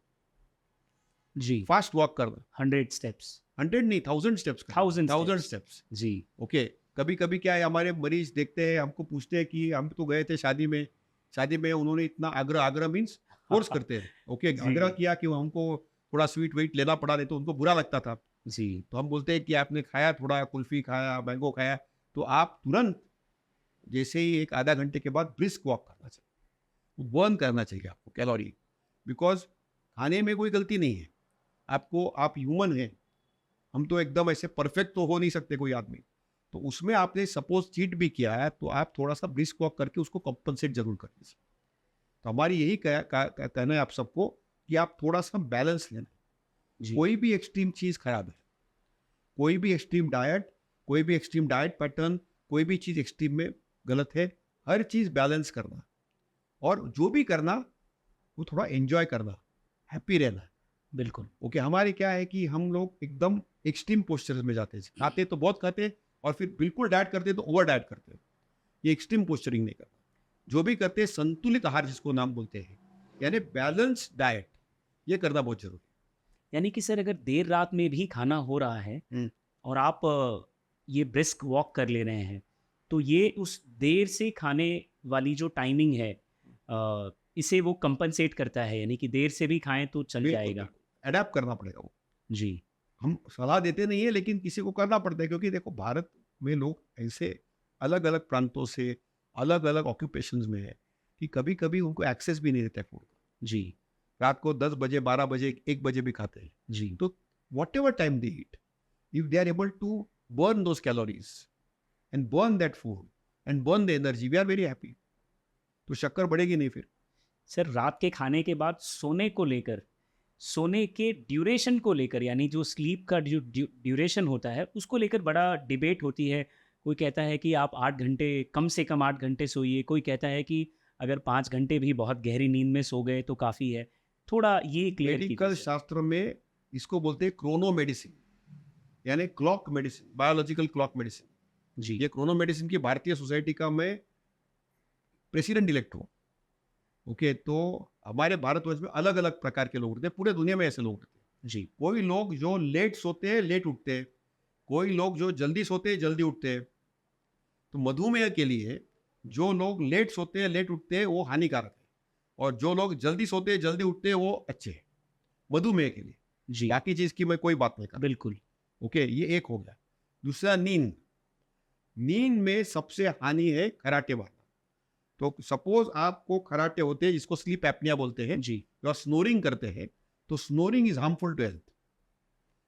जी, फास्ट वॉक करना। 100 स्टेप्स। 100 नहीं, 1000 स्टेप्स, 1000 स्टेप्स। जी। ओके। कभी कभी क्या है, हमारे मरीज देखते हैं, हमको पूछते हैं कि हम तो गए थे शादी में उन्होंने इतना आग्रह मीन्स फोर्स करते हैं। ओके, जी। आग्रह किया कि हमको थोड़ा स्वीट वेट लेना पड़ा, नहीं तो उनको बुरा लगता था। जी। तो हम बोलते हैं कि आपने खाया, थोड़ा कुल्फी खाया, मैंगो खाया, तो आप तुरंत जैसे ही एक आधा घंटे के बाद ब्रिस्क वॉक करना चाहिए, बर्न करना चाहिए आपको कैलोरी। बिकॉज खाने में कोई गलती नहीं है, आप ह्यूमन हैं, हम तो एकदम ऐसे परफेक्ट तो हो नहीं सकते कोई आदमी। तो उसमें आपने सपोज चीट भी किया है, तो आप थोड़ा सा ब्रिस्क वॉक करके उसको कंपनसेट जरूर कर दीजिए। तो हमारी यही कहना है आप सबको कि आप थोड़ा सा बैलेंस लेना। जी। कोई भी एक्सट्रीम चीज़ खराब है, कोई भी एक्सट्रीम डाइट पैटर्न, कोई भी चीज़ एक्सट्रीम में गलत है। हर चीज़ बैलेंस करना, और जो भी करना वो थोड़ा एंजॉय करना, हैप्पी रहना। बिल्कुल। ओके, हमारे क्या है कि हम लोग एकदम एक्सट्रीम पोस्चर में जाते हैं, खाते तो बहुत खाते, और फिर बिल्कुल डाइट करते तो ओवर डाइट करते। ये एक्सट्रीम पोस्चरिंग नहीं करना। जो भी करते संतुलित आहार जिसको नाम बोलते हैं, यानी बैलेंस डाइट, ये करना बहुत जरूरी यानी कि सर अगर देर रात में भी खाना हो रहा है है। और आप ये ब्रिस्क वॉक कर ले रहे हैं, तो ये उस देर से खाने वाली जो टाइमिंग है इसे वो कंपनसेट करता है, यानी कि देर से भी खाएं तो चल जाएगा। अडेप्ट करना पड़ेगा वो। जी। हम सलाह देते नहीं है, लेकिन किसी को करना पड़ता है, क्योंकि देखो भारत में लोग ऐसे अलग अलग प्रांतों से, अलग अलग ऑक्यूपेशंस में है कि कभी कभी उनको एक्सेस भी नहीं रहता है फूड। जी। रात को 10 बजे, 12 बजे, 1 बजे भी खाते हैं। जी। तो whatever time they eat, if they are able to burn those calories and burn that food and burn the energy, we are very happy. तो शक्कर बढ़ेगी नहीं फिर। सर रात के खाने के बाद सोने को लेकर, सोने के ड्यूरेशन को लेकर, यानी जो स्लीप का जो ड्यूरेशन होता है उसको लेकर बड़ा डिबेट होती है। कोई कहता है कि आप 8 घंटे, कम से कम 8 घंटे सोइए। कोई कहता है कि अगर 5 घंटे भी बहुत गहरी नींद में सो गए तो काफ़ी है। थोड़ा ये क्लियर मेडिकल कीजिए। शास्त्र में इसको बोलते हैं क्रोनो मेडिसिन, यानी clock medicine, biological clock medicine. जी। ये क्रोनो मेडिसिन की भारतीय सोसाइटी का मैं प्रेसिडेंट इलेक्ट हूँ। ओके, तो हमारे भारतवर्ष में अलग अलग प्रकार के लोग होते हैं, पूरे दुनिया में ऐसे लोग होते हैं। जी। कोई लोग जो लेट सोते हैं, लेट उठते हैं, कोई लोग जो जल्दी सोते हैं, जल्दी उठते हैं। तो मधुमेह के लिए जो लोग लेट सोते हैं, लेट उठते हैं, वो हानिकारक है, और जो लोग जल्दी सोते हैं, जल्दी उठते हैं, वो अच्छे हैं मधुमेह के लिए। जी। बाकी चीज की मैं कोई बात नहीं कर। बिल्कुल। ओके, ये एक हो गया। दूसरा, नींद में सबसे हानि है खराटे मारना। तो सपोज आपको खराटे होते हैं, जिसको स्लीप एपनिया बोलते हैं, जी। या स्नोरिंग करते हैं, तो snoring is harmful to health,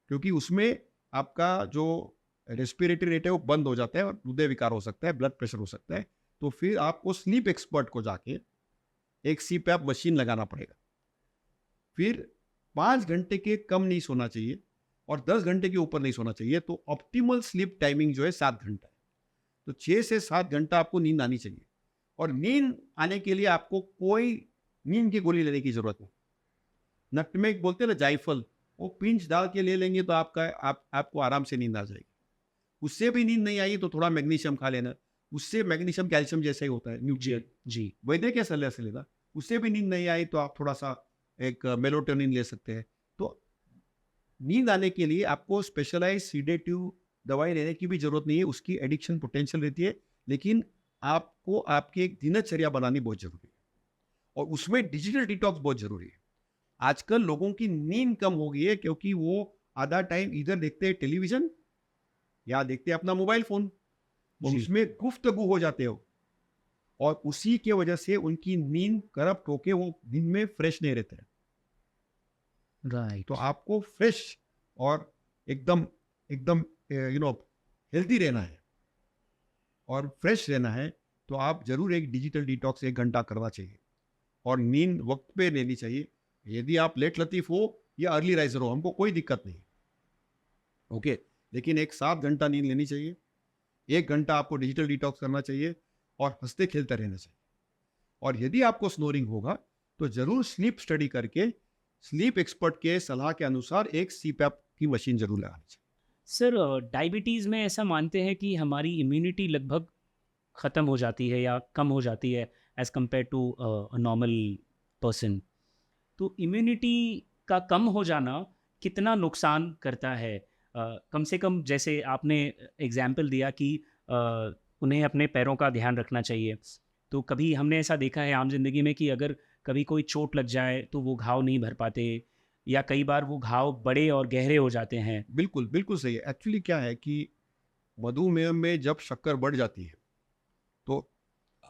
क्योंकि उसमें आपका जो रेस्पिरेटरी रेट है वो बंद हो जाता है, और हृदय विकार हो सकता है, ब्लड प्रेशर हो सकता है। तो फिर आपको स्लीप एक्सपर्ट को जाके एक सीपैप मशीन लगाना पड़ेगा। फिर 5 घंटे के कम नहीं सोना चाहिए, और 10 घंटे के ऊपर नहीं सोना चाहिए। तो ऑप्टिमल स्लीप टाइमिंग जो है 7 घंटा है। तो 6 से 7 घंटा आपको नींद आनी चाहिए, और नींद आने के लिए आपको कोई नींद की गोली लेने की जरूरत नहीं। नटमेग बोलते हैं ना, जायफल, वो पिंच डाल के ले लेंगे तो आपको आराम से नींद आ जाएगी। उससे भी नींद नहीं आई तो थोड़ा मैग्नीशियम खा लेना, उससे मैग्नीशियम कैल्शियम जैसा ही होता है, न्यूट्रिएंट। जी। वैद्य के सलाह से लेना। उससे भी नींद नहीं आई तो आप थोड़ा सा एक मेलाटोनिन ले सकते हैं। तो नींद आने के लिए आपको स्पेशलाइज सीडेटिव दवाई लेने की भी जरूरत नहीं है, उसकी एडिक्शन पोटेंशियल रहती है, लेकिन आपको आपकी एक दिनचर्या बनानी बहुत जरूरी है, और उसमें डिजिटल डिटॉक्स बहुत जरूरी है। आजकल लोगों की नींद कम हो गई है क्योंकि वो आधा टाइम इधर देखते हैं टेलीविजन या देखते हैं अपना मोबाइल फोन, जी। उसमें गुफ्तगू हो जाते हो, और उसी के वजह से उनकी नींद करप्ट होके वो दिन में फ्रेश नहीं रहते हैं। राइट। तो आपको फ्रेश और एकदम एकदम हेल्दी रहना है और फ्रेश रहना है, तो आप जरूर एक डिजिटल डिटॉक्स 1 घंटा करना चाहिए, और नींद वक्त पे लेनी चाहिए। यदि आप लेट लतीफ हो या अर्ली राइजर हो, हमको कोई दिक्कत नहीं, ओके, लेकिन एक 7 घंटा नींद लेनी चाहिए, 1 घंटा आपको डिजिटल डिटॉक्स करना चाहिए, और हंसते खेलते रहना चाहिए। और यदि आपको स्नोरिंग होगा तो जरूर स्लीप स्टडी करके स्लीप एक्सपर्ट के सलाह के अनुसार एक सीपैप की मशीन जरूर लगानी चाहिए। सर, डायबिटीज़ में ऐसा मानते हैं कि हमारी इम्यूनिटी लगभग ख़त्म हो जाती है या कम हो जाती है as compare to a normal person. तो इम्यूनिटी का कम हो जाना कितना नुकसान करता है? कम से कम जैसे आपने एग्जाम्पल दिया कि उन्हें अपने पैरों का ध्यान रखना चाहिए। तो कभी हमने ऐसा देखा है आम जिंदगी में कि अगर कभी कोई चोट लग जाए तो वो घाव नहीं भर पाते, या कई बार वो घाव बड़े और गहरे हो जाते हैं। बिल्कुल बिल्कुल सही है। एक्चुअली क्या है कि मधुमेह में जब शक्कर बढ़ जाती है तो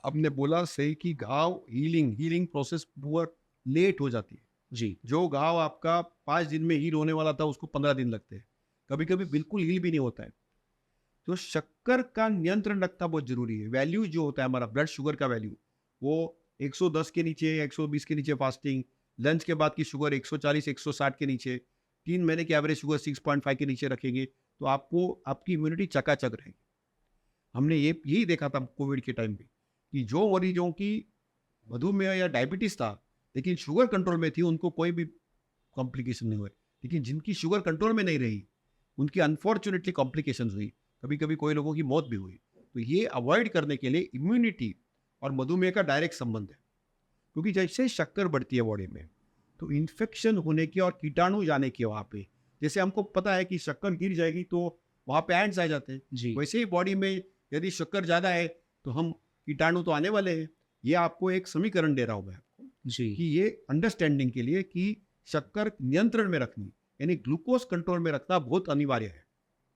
आपने बोला सही कि घाव हीलिंग प्रोसेस बहुत लेट हो जाती है। जी। जो घाव आपका 5 दिन में हील होने वाला था उसको 15 दिन लगते हैं, कभी कभी बिल्कुल हील भी नहीं होता है। तो शक्कर का नियंत्रण रखना बहुत जरूरी है। वैल्यू जो होता है हमारा ब्लड शुगर का वैल्यू, वो 110 के नीचे, 120 के नीचे फास्टिंग, लंच के बाद की शुगर 140 160 के नीचे, 3 महीने की एवरेज शुगर 6.5 के नीचे रखेंगे तो आपको आपकी इम्यूनिटी चकाचक रहेगी। हमने यही देखा था कोविड के टाइम पे कि जो मरीजों की मधुमेह या डायबिटीज था लेकिन शुगर कंट्रोल में थी, उनको कोई भी कॉम्प्लिकेशन नहीं हुए, लेकिन जिनकी शुगर कंट्रोल में नहीं रही उनकी अनफॉर्चुनेटली कॉम्प्लिकेशंस हुई, कभी कभी कोई लोगों की मौत भी हुई। तो ये अवॉइड करने के लिए इम्यूनिटी और मधुमेह का डायरेक्ट संबंध है, क्योंकि जैसे शक्कर बढ़ती है बॉडी में तो इन्फेक्शन होने की और कीटाणु जाने की वहाँ पे, जैसे हमको पता है कि शक्कर गिर जाएगी तो वहाँ पे एंट्स आ जाते हैं, जी। वैसे ही बॉडी में यदि शक्कर ज़्यादा है तो हम कीटाणु तो आने वाले हैं। ये आपको एक समीकरण दे रहा हूँ मैं आपको जी। कि ये अंडरस्टैंडिंग के लिए कि शक्कर नियंत्रण में रखनी यानी ग्लूकोज कंट्रोल में रखना बहुत अनिवार्य है।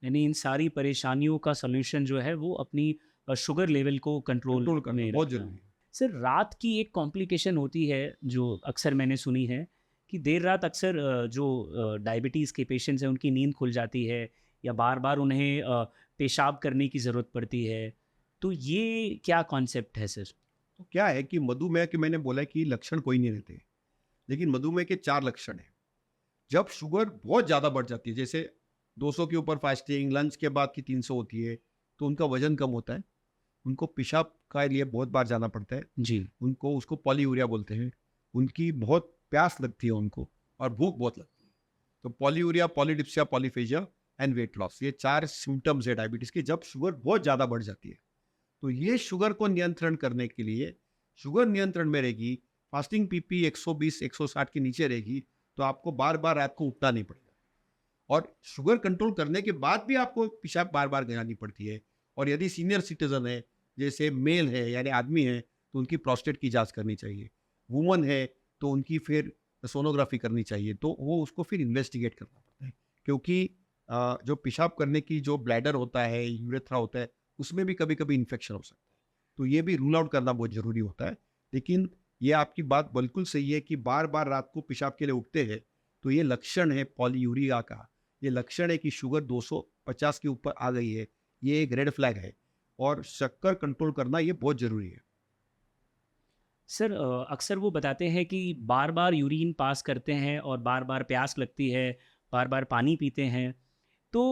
यानी इन सारी परेशानियों का सॉल्यूशन जो है वो अपनी शुगर लेवल को कंट्रोल कंट्रोल करना में बहुत रखना जरूरी है। है। सर, रात की एक कॉम्प्लिकेशन होती है जो अक्सर मैंने सुनी है कि देर रात अक्सर जो डायबिटीज़ के पेशेंट्स हैं उनकी नींद खुल जाती है, या बार बार उन्हें पेशाब करने की ज़रूरत पड़ती है। तो ये क्या कॉन्सेप्ट है सर? तो क्या है कि मधुमेह के मैंने बोला कि लक्षण कोई नहीं रहते, लेकिन मधुमेह के 4 लक्षण हैं। जब शुगर बहुत ज़्यादा बढ़ जाती है, जैसे 200 के ऊपर फास्टिंग, लंच के बाद की 300 होती है, तो उनका वजन कम होता है, उनको पेशाब के लिए बहुत बार जाना पड़ता है, जी। उनको उसको पॉलीयूरिया बोलते हैं, उनकी बहुत प्यास लगती है उनको, और भूख बहुत लगती है। तो polyuria, polydipsia, polyphagia and weight loss, ये 4 सिम्टम्स है डायबिटीज़ के जब शुगर बहुत ज़्यादा बढ़ जाती है। तो ये शुगर को नियंत्रण करने के लिए, शुगर नियंत्रण में रहेगी, फास्टिंग पीपी 120 160 के नीचे रहेगी, तो आपको बार बार रात को उठना नहीं पड़ेगा। और शुगर कंट्रोल करने के बाद भी आपको पेशाब बार बार करानी पड़ती है। और यदि सीनियर सिटीजन है, जैसे मेल है यानी आदमी है, तो उनकी प्रोस्टेट की जांच करनी चाहिए। वुमन है तो उनकी फिर सोनोग्राफी करनी चाहिए, तो वो उसको फिर इन्वेस्टिगेट करना पड़ता है, क्योंकि जो पेशाब करने की जो ब्लैडर होता है, यूरेथ्रा होता है, उसमें भी कभी कभी इन्फेक्शन हो सकता है। तो ये भी रूल आउट करना बहुत ज़रूरी होता है। लेकिन ये आपकी बात बिल्कुल सही है कि बार बार रात को पेशाब के लिए उठते हैं, तो ये लक्षण है पॉलीयूरिया का, ये लक्षण है कि शुगर 250 के ऊपर आ गई है, ये एक रेड फ्लैग है, और शक्कर कंट्रोल करना ये बहुत ज़रूरी है। सर, अक्सर वो बताते हैं कि बार बार यूरिन पास करते हैं और बार बार प्यास लगती है, बार बार पानी पीते हैं। तो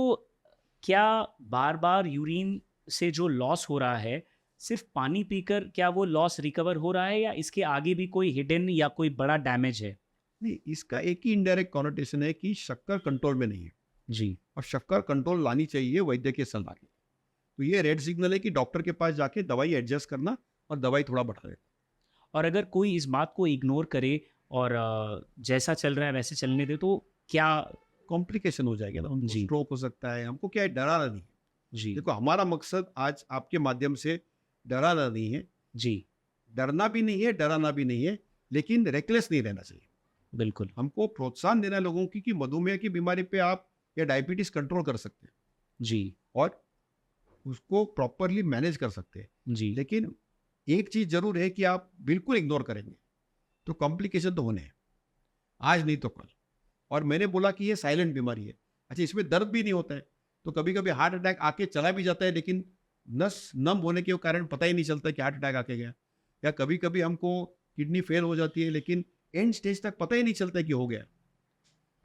क्या बार बार यूरिन से जो लॉस हो रहा है, सिर्फ पानी पीकर क्या वो लॉस रिकवर हो रहा है, या इसके आगे भी कोई हिडन या कोई बड़ा डैमेज है? नहीं, इसका एक ही इनडायरेक्ट कॉनोटेशन है कि शक्कर कंट्रोल में नहीं है, जी। और शक्कर कंट्रोल लानी चाहिए वैद्य के सलाह के। तो ये रेड सिग्नल है कि डॉक्टर के पास जाके दवाई एडजस्ट करना और दवाई थोड़ा बढ़ा देना। और अगर कोई इस बात को इग्नोर करे और जैसा चल रहा है वैसे चलने दे, तो क्या? कॉम्प्लिकेशन हो जाएगा ना, उनको जी। स्ट्रोक हो सकता है। हमको क्या है, डराना नहीं है। जी। देखो, हमारा मकसद आज आपके माध्यम से डराना नहीं है, जी। डरना भी नहीं है, डराना भी नहीं है, लेकिन रेकलेस नहीं रहना चाहिए। बिल्कुल। हमको प्रोत्साहन देना है लोगों की कि मधुमेह की बीमारी पे आप या डायबिटीज कंट्रोल कर सकते हैं जी और उसको प्रॉपरली मैनेज कर सकते हैं। जी लेकिन एक चीज जरूर है कि आप बिल्कुल इग्नोर करेंगे तो कॉम्प्लिकेशन तो होने हैं, आज नहीं तो कल। और मैंने बोला कि ये साइलेंट बीमारी है। अच्छा, इसमें दर्द भी नहीं होता है, तो कभी कभी हार्ट अटैक आके चला भी जाता है, लेकिन नस नम होने के कारण पता ही नहीं चलता कि हार्ट अटैक आके गया। या कभी कभी हमको किडनी फेल हो जाती है, लेकिन एंड स्टेज तक पता ही नहीं चलता कि हो गया।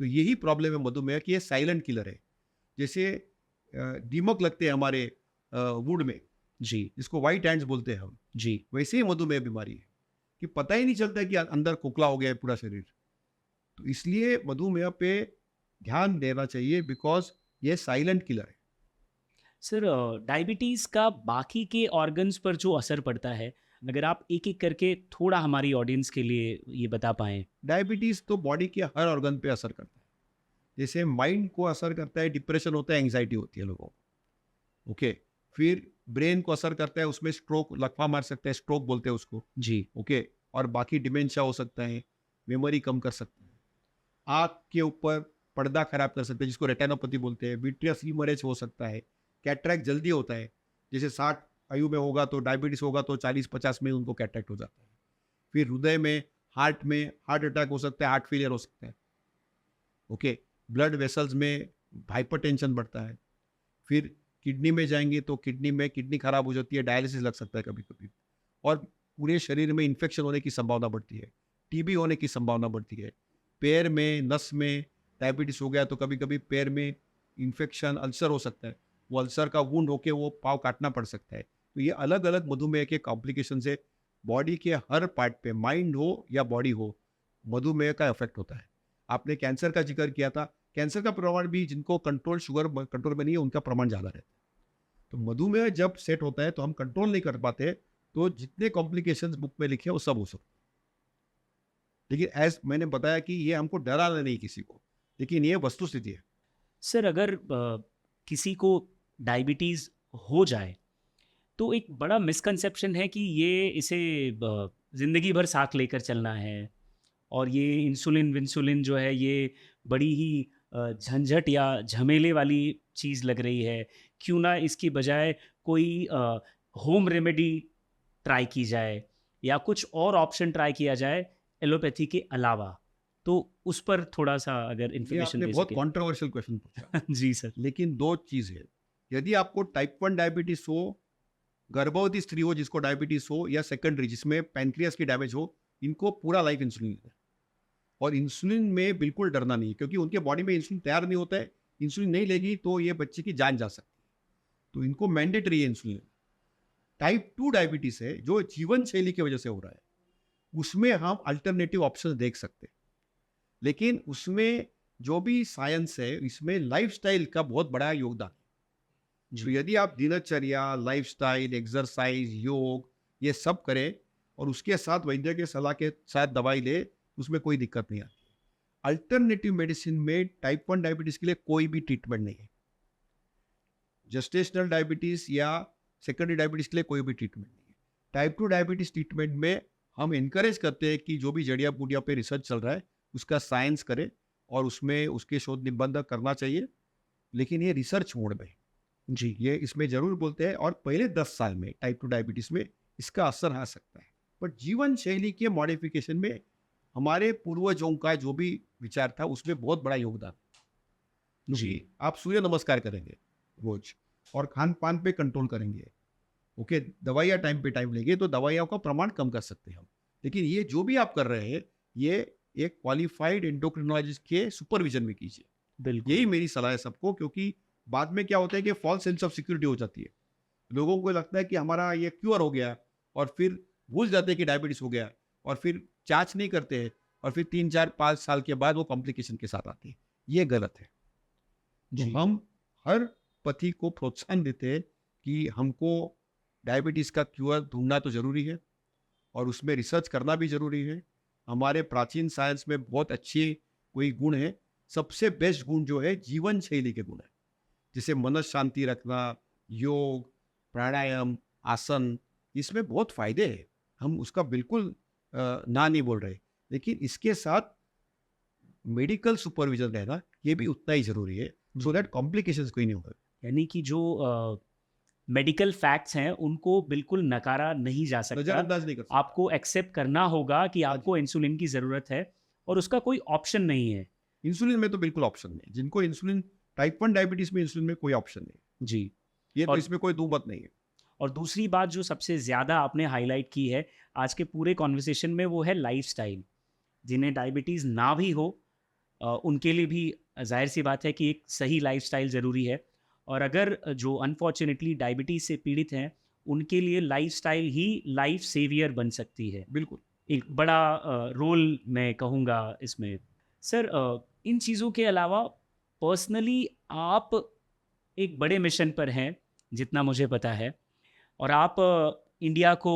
तो यही प्रॉब्लम है मधुमेह की, ये साइलेंट किलर है। जैसे दीमक लगते हैं हमारे वुड में, जी जिसको व्हाइट हैंड्स बोलते हैं हम, जी वैसे ही मधुमेह बीमारी है कि पता ही नहीं चलता कि अंदर खोखला हो गया है पूरा शरीर। तो इसलिए मधुमेह पे ध्यान देना चाहिए, बिकॉज ये साइलेंट किलर है। सर, डायबिटीज़ का बाकी के ऑर्गन्स पर जो असर पड़ता है, अगर आप एक एक करके थोड़ा हमारी ऑडियंस के लिए ये बता पाएँ। डायबिटीज तो बॉडी के हर ऑर्गन पे असर करता है। जैसे माइंड को असर करता है, डिप्रेशन होता है, एंग्जाइटी होती है लोगों को। ओके, फिर ब्रेन को असर करता है, उसमें स्ट्रोक, लकवा मार सकता है, स्ट्रोक बोलते हैं उसको। जी ओके, और बाकी डिमेंशिया हो सकता है, मेमोरी कम कर सकता है, आँख के ऊपर पर्दा खराब कर सकते हैं जिसको रेटिनोपैथी बोलते हैं, विट्रियस हीमोरेज हो सकता है, कैटरैक्ट जल्दी होता है। जैसे 60 आयु में होगा तो डायबिटीज होगा तो 40-50 में उनको कैटरैक्ट हो जाता है। फिर हृदय में, हार्ट में हार्ट अटैक हो सकता है, हार्ट फेलियर हो सकता है। ओके, ब्लड वेसल्स में हाइपरटेंशन बढ़ता है। फिर किडनी में जाएंगे तो किडनी में किडनी खराब हो जाती है, डायलिसिस लग सकता है कभी कभी। और पूरे शरीर में इन्फेक्शन होने की संभावना बढ़ती है, टीबी होने की संभावना बढ़ती है। पैर में, नस में डायबिटीज हो गया तो कभी कभी पैर में इन्फेक्शन, अल्सर हो सकता है। वो अल्सर का वुंड होके वो पाँव काटना पड़ सकता है। तो ये अलग अलग मधुमेह के कॉम्प्लिकेशन से बॉडी के हर पार्ट पे, माइंड हो या बॉडी हो, मधुमेह का इफेक्ट होता है। आपने कैंसर का जिक्र किया था, कैंसर का प्रमाण भी, जिनको कंट्रोल शुगर कंट्रोल में नहीं है उनका प्रमाण ज़्यादा रहता है। तो मधुमेह जब सेट होता है तो हम कंट्रोल नहीं कर पाते, तो जितने कॉम्प्लिकेशंस बुक में लिखे हैं वो सब हो सकते हैं। लेकिन एज मैंने बताया कि ये हमको डराना नहीं किसी को, लेकिन ये वस्तु स्थिति है। सर, अगर किसी को डायबिटीज़ हो जाए तो एक बड़ा मिसकंसेप्शन है कि ये इसे ज़िंदगी भर साथ लेकर चलना है, और ये इंसुलिन विंसुलिन जो है ये बड़ी ही झंझट या झमेले वाली चीज़ लग रही है। क्यों ना इसकी बजाय कोई होम रेमेडी ट्राई की जाए या कुछ और ऑप्शन ट्राई किया जाए एलोपैथी के अलावा। तो उस पर थोड़ा-सा अगर ये इन्फॉर्मेशन आपने दे बहुत सकें। कॉन्ट्रोवर्शियल क्वेश्चन पूछा। जी सर। लेकिन दो चीज़ है, यदि आपको टाइप 1 डायबिटीज हो, गर्भवती स्त्री हो जिसको डायबिटीज हो, या सेकेंडरी जिसमें पैनक्रियास की डैमेज हो, इनको पूरा लाइफ इंसुलिन है। और इंसुलिन में बिल्कुल डरना नहीं है, क्योंकि उनके बॉडी में इंसुलिन तैयार नहीं होता है। इंसुलिन नहीं लेगी तो ये बच्चे की जान जा सकती है, तो इनको मैंडेटरी है इंसुलिन। टाइप 2 डायबिटीज है जो जीवन शैली की वजह से हो रहा है, उसमें हम अल्टरनेटिव ऑप्शन देख सकते हैं। लेकिन उसमें जो भी साइंस है, इसमें लाइफस्टाइल का बहुत बड़ा योगदान है। तो यदि आप दिनचर्या, लाइफस्टाइल, एक्सरसाइज, योग ये सब करें और उसके साथ वैद्य के सलाह के साथ दवाई ले, उसमें कोई दिक्कत नहीं आती। अल्टरनेटिव मेडिसिन में टाइप 1 डायबिटीज के लिए कोई भी ट्रीटमेंट नहीं है। जेस्टेशनल डायबिटीज या सेकेंडरी डायबिटीज के लिए कोई भी ट्रीटमेंट नहीं है। टाइप 2 डायबिटीज ट्रीटमेंट में हम इनकरेज करते हैं कि जो भी जड़िया बूटिया पे रिसर्च चल रहा है उसका साइंस करें, और उसमें उसके शोध निबंध करना चाहिए, लेकिन ये रिसर्च मोड में। जी ये इसमें जरूर बोलते हैं, और पहले 10 साल में टाइप 2 डायबिटीज में इसका असर आ सकता है। पर जीवन शैली के मॉडिफिकेशन में हमारे पूर्वजों का जो भी विचार था उसमें बहुत बड़ा योगदान। जी आप सूर्य नमस्कार करेंगे रोज, और खान पान पे कंट्रोल करेंगे, ओके, दवाइयाँ टाइम पे टाइम लेंगे, तो दवाइयों का प्रमाण कम कर सकते हैं हम। लेकिन ये जो भी आप कर रहे हैं, ये एक क्वालिफाइड एंडोक्रिनोलॉजिस्ट के सुपरविजन में कीजिए। बिल्कुल। यही मेरी सलाह है सबको, क्योंकि बाद में क्या होता है कि फॉल्स सेंस ऑफ सिक्योरिटी हो जाती है। लोगों को लगता है कि हमारा ये क्योर हो गया, और फिर भूल जाते हैं कि डायबिटीज हो गया, और फिर जांच नहीं करते हैं, और फिर 3-4-5 साल के बाद वो कॉम्प्लिकेशन के साथ आते हैं। ये गलत है। तो जी हम हर पति को प्रोत्साहन देते हैं कि हमको डायबिटीज का क्योर ढूंढना तो जरूरी है, और उसमें रिसर्च करना भी जरूरी है। हमारे प्राचीन साइंस में बहुत अच्छे कोई गुण है। सबसे बेस्ट गुण जो है जीवन शैली के गुण है, जैसे मन शांति रखना, योग, प्राणायाम, आसन, इसमें बहुत फायदे हैं। हम उसका बिल्कुल ना नहीं बोल रहे, लेकिन इसके साथ मेडिकल सुपरविजन रहना ये भी उतना ही जरूरी है। सो दैट कॉम्प्लिकेशंस कोई नहीं होगा। यानी कि जो मेडिकल फैक्ट्स हैं उनको बिल्कुल नकारा नहीं जा सकता। नजरअंदाज नहीं कर सकते। आपको एक्सेप्ट करना होगा कि हाँ आपको इंसुलिन की ज़रूरत है और उसका कोई ऑप्शन नहीं है। इंसुलिन में तो बिल्कुल ऑप्शन नहीं, जिनको इंसुलिन टाइप 1 डायबिटीज में इंसुलिन में कोई ऑप्शन नहीं, जी। ये तो और इसमें कोई दो मत नहीं है। और दूसरी बात जो सबसे ज़्यादा आपने हाईलाइट की है आज के पूरे कॉन्वर्सेशन में, वो है लाइफस्टाइल। जिन्हें डायबिटीज़ ना भी हो उनके लिए भी जाहिर सी बात है कि एक सही लाइफस्टाइल ज़रूरी है। और अगर जो अनफॉर्चुनेटली डायबिटीज़ से पीड़ित हैं उनके लिए लाइफस्टाइल ही लाइफ सेवियर बन सकती है। बिल्कुल एक बड़ा रोल मैं कहूँगा इसमें। सर इन चीज़ों के अलावा पर्सनली आप एक बड़े मिशन पर हैं जितना मुझे पता है, और आप इंडिया को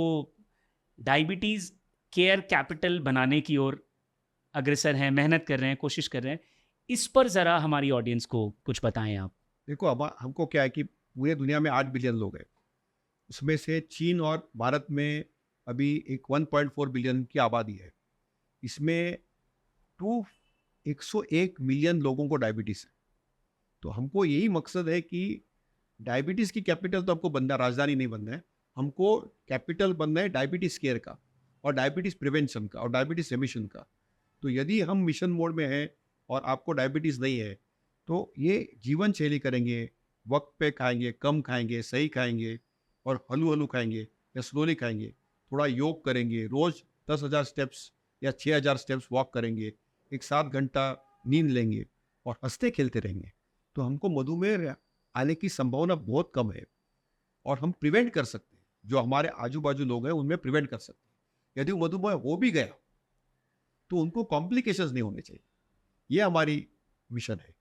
डायबिटीज़ केयर कैपिटल बनाने की ओर अग्रसर हैं, मेहनत कर रहे हैं, कोशिश कर रहे हैं। इस पर ज़रा हमारी ऑडियंस को कुछ बताएं आप। देखो, अब हमको क्या है कि पूरे दुनिया में 8 बिलियन लोग हैं, उसमें से चीन और भारत में अभी एक 1.4 बिलियन की आबादी है। इसमें 101 मिलियन लोगों को डायबिटीज़ है। तो हमको यही मकसद है कि डायबिटीज़ की कैपिटल तो हमको बनना, राजधानी नहीं बनना है, हमको कैपिटल बनना है डायबिटीज़ केयर का और डायबिटीज़ प्रिवेंशन का और डायबिटीज़ रेमिशन का। तो यदि हम मिशन मोड में हैं और आपको डायबिटीज़ नहीं है तो ये जीवन शैली करेंगे, वक्त पे खाएंगे, कम खाएंगे, सही खाएंगे और हलू हलू खाएंगे या स्लोली खाएंगे, थोड़ा योग करेंगे, रोज़ 10,000 स्टेप्स या 6,000 स्टेप्स वॉक करेंगे, एक 7 घंटा नींद लेंगे और हंसते खेलते रहेंगे, तो हमको मधुमेह आने की संभावना बहुत कम है और हम प्रिवेंट कर सकते हैं। जो हमारे आजू बाजू लोग हैं उनमें प्रिवेंट कर सकते हैं। यदि मधुमेह हो भी गया तो उनको कॉम्प्लिकेशंस नहीं होने चाहिए। ये हमारी मिशन है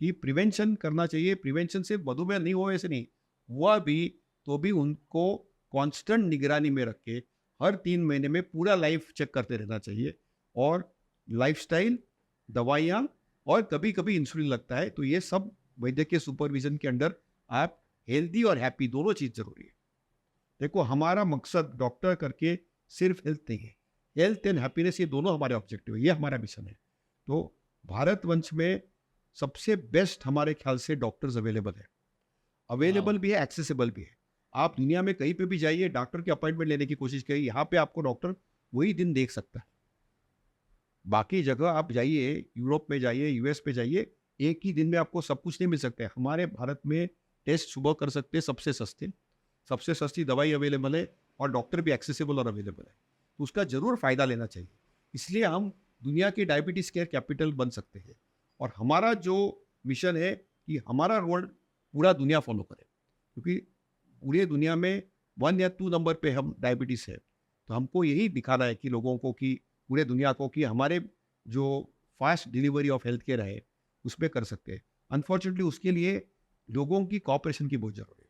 कि प्रिवेंशन करना चाहिए। प्रिवेंशन से मधुमेह नहीं हो ऐसे नहीं, हुआ भी तो भी उनको कांस्टेंट निगरानी में रख के हर 3 महीने में पूरा लाइफ चेक करते रहना चाहिए। और लाइफस्टाइल, दवाइयाँ और कभी कभी इंसुलिन लगता है, तो ये सब वैद्यकीय सुपरविजन के अंडर आप हेल्दी और हैप्पी दोनों चीज़ जरूरी है। देखो, हमारा मकसद डॉक्टर करके सिर्फ हेल्थ नहीं है, हेल्थ एंड हैप्पीनेस ये दोनों हमारे ऑब्जेक्टिव है, ये हमारा मिशन है। तो भारतवंश में सबसे बेस्ट हमारे ख्याल से डॉक्टर्स अवेलेबल है, अवेलेबल भी है, एक्सेसिबल भी है। आप दुनिया में कहीं पे भी जाइए, डॉक्टर की अपॉइंटमेंट लेने की कोशिश करिए, यहाँ पे आपको डॉक्टर वही दिन देख सकता है। बाकी जगह आप जाइए, यूरोप में जाइए, यूएस में जाइए, एक ही दिन में आपको सब कुछ नहीं मिल सकता है। हमारे भारत में टेस्ट सुबह कर सकते हैं, सबसे सस्ती दवाई अवेलेबल है और डॉक्टर भी एक्सेसिबल और अवेलेबल है, तो उसका जरूर फायदा लेना चाहिए। इसलिए हम दुनिया की डायबिटीज केयर कैपिटल बन सकते हैं। और हमारा जो मिशन है कि हमारा रोल पूरा दुनिया फॉलो करे, क्योंकि पूरी दुनिया में 1 या 2 नंबर पे हम डायबिटीज़ है। तो हमको यही दिखाना है कि लोगों को, कि पूरे दुनिया को, कि हमारे जो fast delivery of health care है उसमें कर सकते हैं। अनफॉर्चुनेटली उसके लिए लोगों की कॉपरेशन की बहुत ज़रूरत है।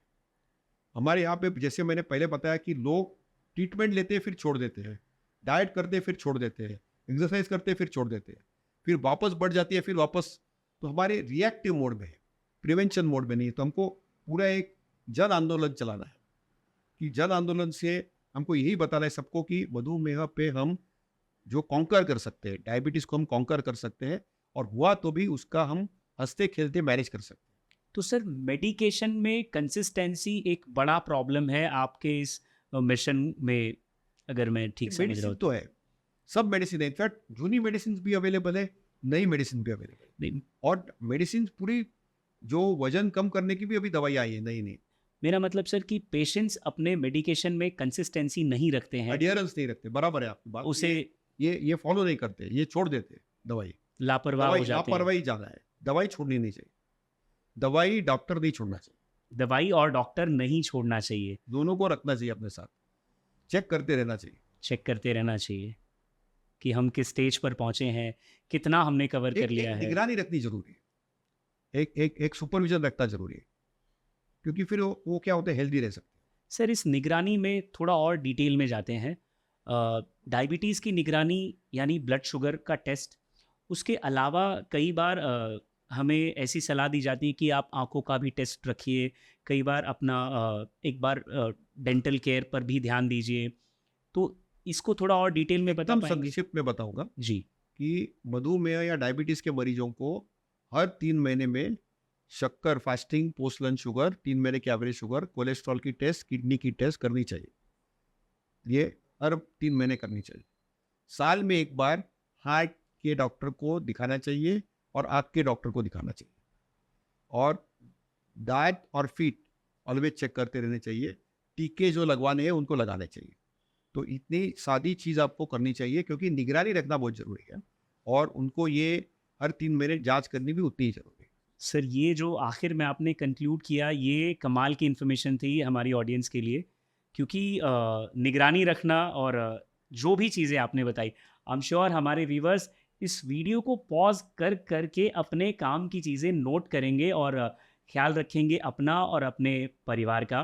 हमारे यहाँ पे जैसे मैंने पहले बताया कि लोग ट्रीटमेंट लेते हैं फिर छोड़ देते हैं, डाइट करते हैं फिर छोड़ देते हैं, एक्सरसाइज करते हैं फिर छोड़ देते हैं, फिर वापस बढ़ जाती है, फिर वापस। तो हमारे रिएक्टिव मोड में है, प्रिवेंशन मोड में नहीं है। तो हमको पूरा एक जन आंदोलन चलाना है कि जन आंदोलन से हमको यही बताना है सबको कि मधुमेह पे हम जो कॉन्कर कर सकते हैं, डायबिटीज़ को हम कॉन्कर कर सकते हैं, और हुआ तो भी उसका हम हंसते खेलते मैनेज कर सकते हैं। तो सर मेडिकेशन में कंसिस्टेंसी एक बड़ा प्रॉब्लम है आपके इस मिशन में, अगर मैं ठीक समझ रहा मेडिसिन हूँ तो है, सब मेडिसिन है, इनफैक्ट जूनी मेडिसिन भी अवेलेबल है, नई मेडिसिन भी अवेलेबल है, नहीं, और मेडिसिन पूरी जो वजन कम करने की भी अभी दवाई आई है नई नई। मेरा मतलब सर कि पेशेंट्स अपने मेडिकेशन में कंसिस्टेंसी नहीं रखते हैं, अडियरेंस नहीं रखते, बराबर है आपकी बात। उसे ये फॉलो नहीं करते, ये छोड़ देते दवाई। लापरवाह हो जाते हैं। लापरवाही ज़्यादा है, दवाई छोड़नी नहीं चाहिए, दवाई डॉक्टर नहीं छोड़ना चाहिए, दवाई और डॉक्टर नहीं छोड़ना चाहिए, दोनों को रखना चाहिए अपने साथ, चेक करते रहना चाहिए। चेक करते रहना चाहिए कि हम किस स्टेज पर पहुंचे हैं, कितना हमने कवर कर लिया एक है। निगरानी रखनी जरूरी है, एक सुपरविजन रखना जरूरी है, क्योंकि फिर वो क्या होता है, हेल्दी रह सकते हैं। सर इस निगरानी में थोड़ा और डिटेल में जाते हैं। डायबिटीज़ की निगरानी यानी ब्लड शुगर का टेस्ट, उसके अलावा कई बार हमें ऐसी सलाह दी जाती है कि आप आंखों का भी टेस्ट रखिए, कई बार अपना एक बार डेंटल केयर पर भी ध्यान दीजिए। तो इसको थोड़ा और डिटेल में बता एकदम पाएंगे? संक्षिप्त में बताऊंगा जी। कि मधुमेह या डायबिटीज़ के मरीजों को हर 3 महीने में शक्कर फास्टिंग, पोस्ट लंच शुगर, 3 महीने की एवरेज शुगर, कोलेस्ट्रॉल की टेस्ट, किडनी की टेस्ट करनी चाहिए। ये हर 3 महीने करनी चाहिए। साल में एक बार हार्ट के डॉक्टर को दिखाना चाहिए और आँख के डॉक्टर को दिखाना चाहिए। और डाइट और फीट ऑलवेज चेक करते रहने चाहिए। टीके जो लगवाने हैं उनको लगाने चाहिए। तो इतनी सादी चीज़ आपको करनी चाहिए, क्योंकि निगरानी रखना बहुत ज़रूरी है और उनको ये हर 3 महीने जांच करनी भी उतनी ही ज़रूरी है। सर, ये जो आखिर में आपने कंक्लूड किया, ये कमाल की इन्फॉर्मेशन थी हमारी ऑडियंस के लिए, क्योंकि निगरानी रखना और जो भी चीज़ें आपने बताई, आई एम श्योर हमारे व्यूवर्स इस वीडियो को पॉज कर करके अपने काम की चीज़ें नोट करेंगे और ख्याल रखेंगे अपना और अपने परिवार का।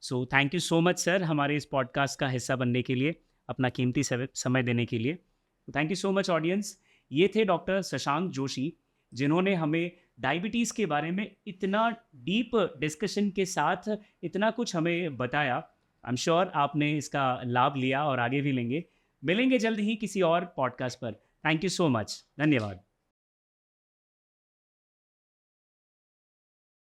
So thank you so much sir, हमारे इस पॉडकास्ट का हिस्सा बनने के लिए, अपना कीमती समय देने के लिए। Thank you so much audience. ये थे डॉक्टर शशांक जोशी, जिन्होंने हमें डायबिटीज़ के बारे में इतना डीप डिस्कशन के साथ इतना कुछ हमें बताया। आई एम श्योर आपने इसका लाभ लिया और आगे भी लेंगे। मिलेंगे जल्द ही किसी और पॉडकास्ट पर। Thank you so much. धन्यवाद।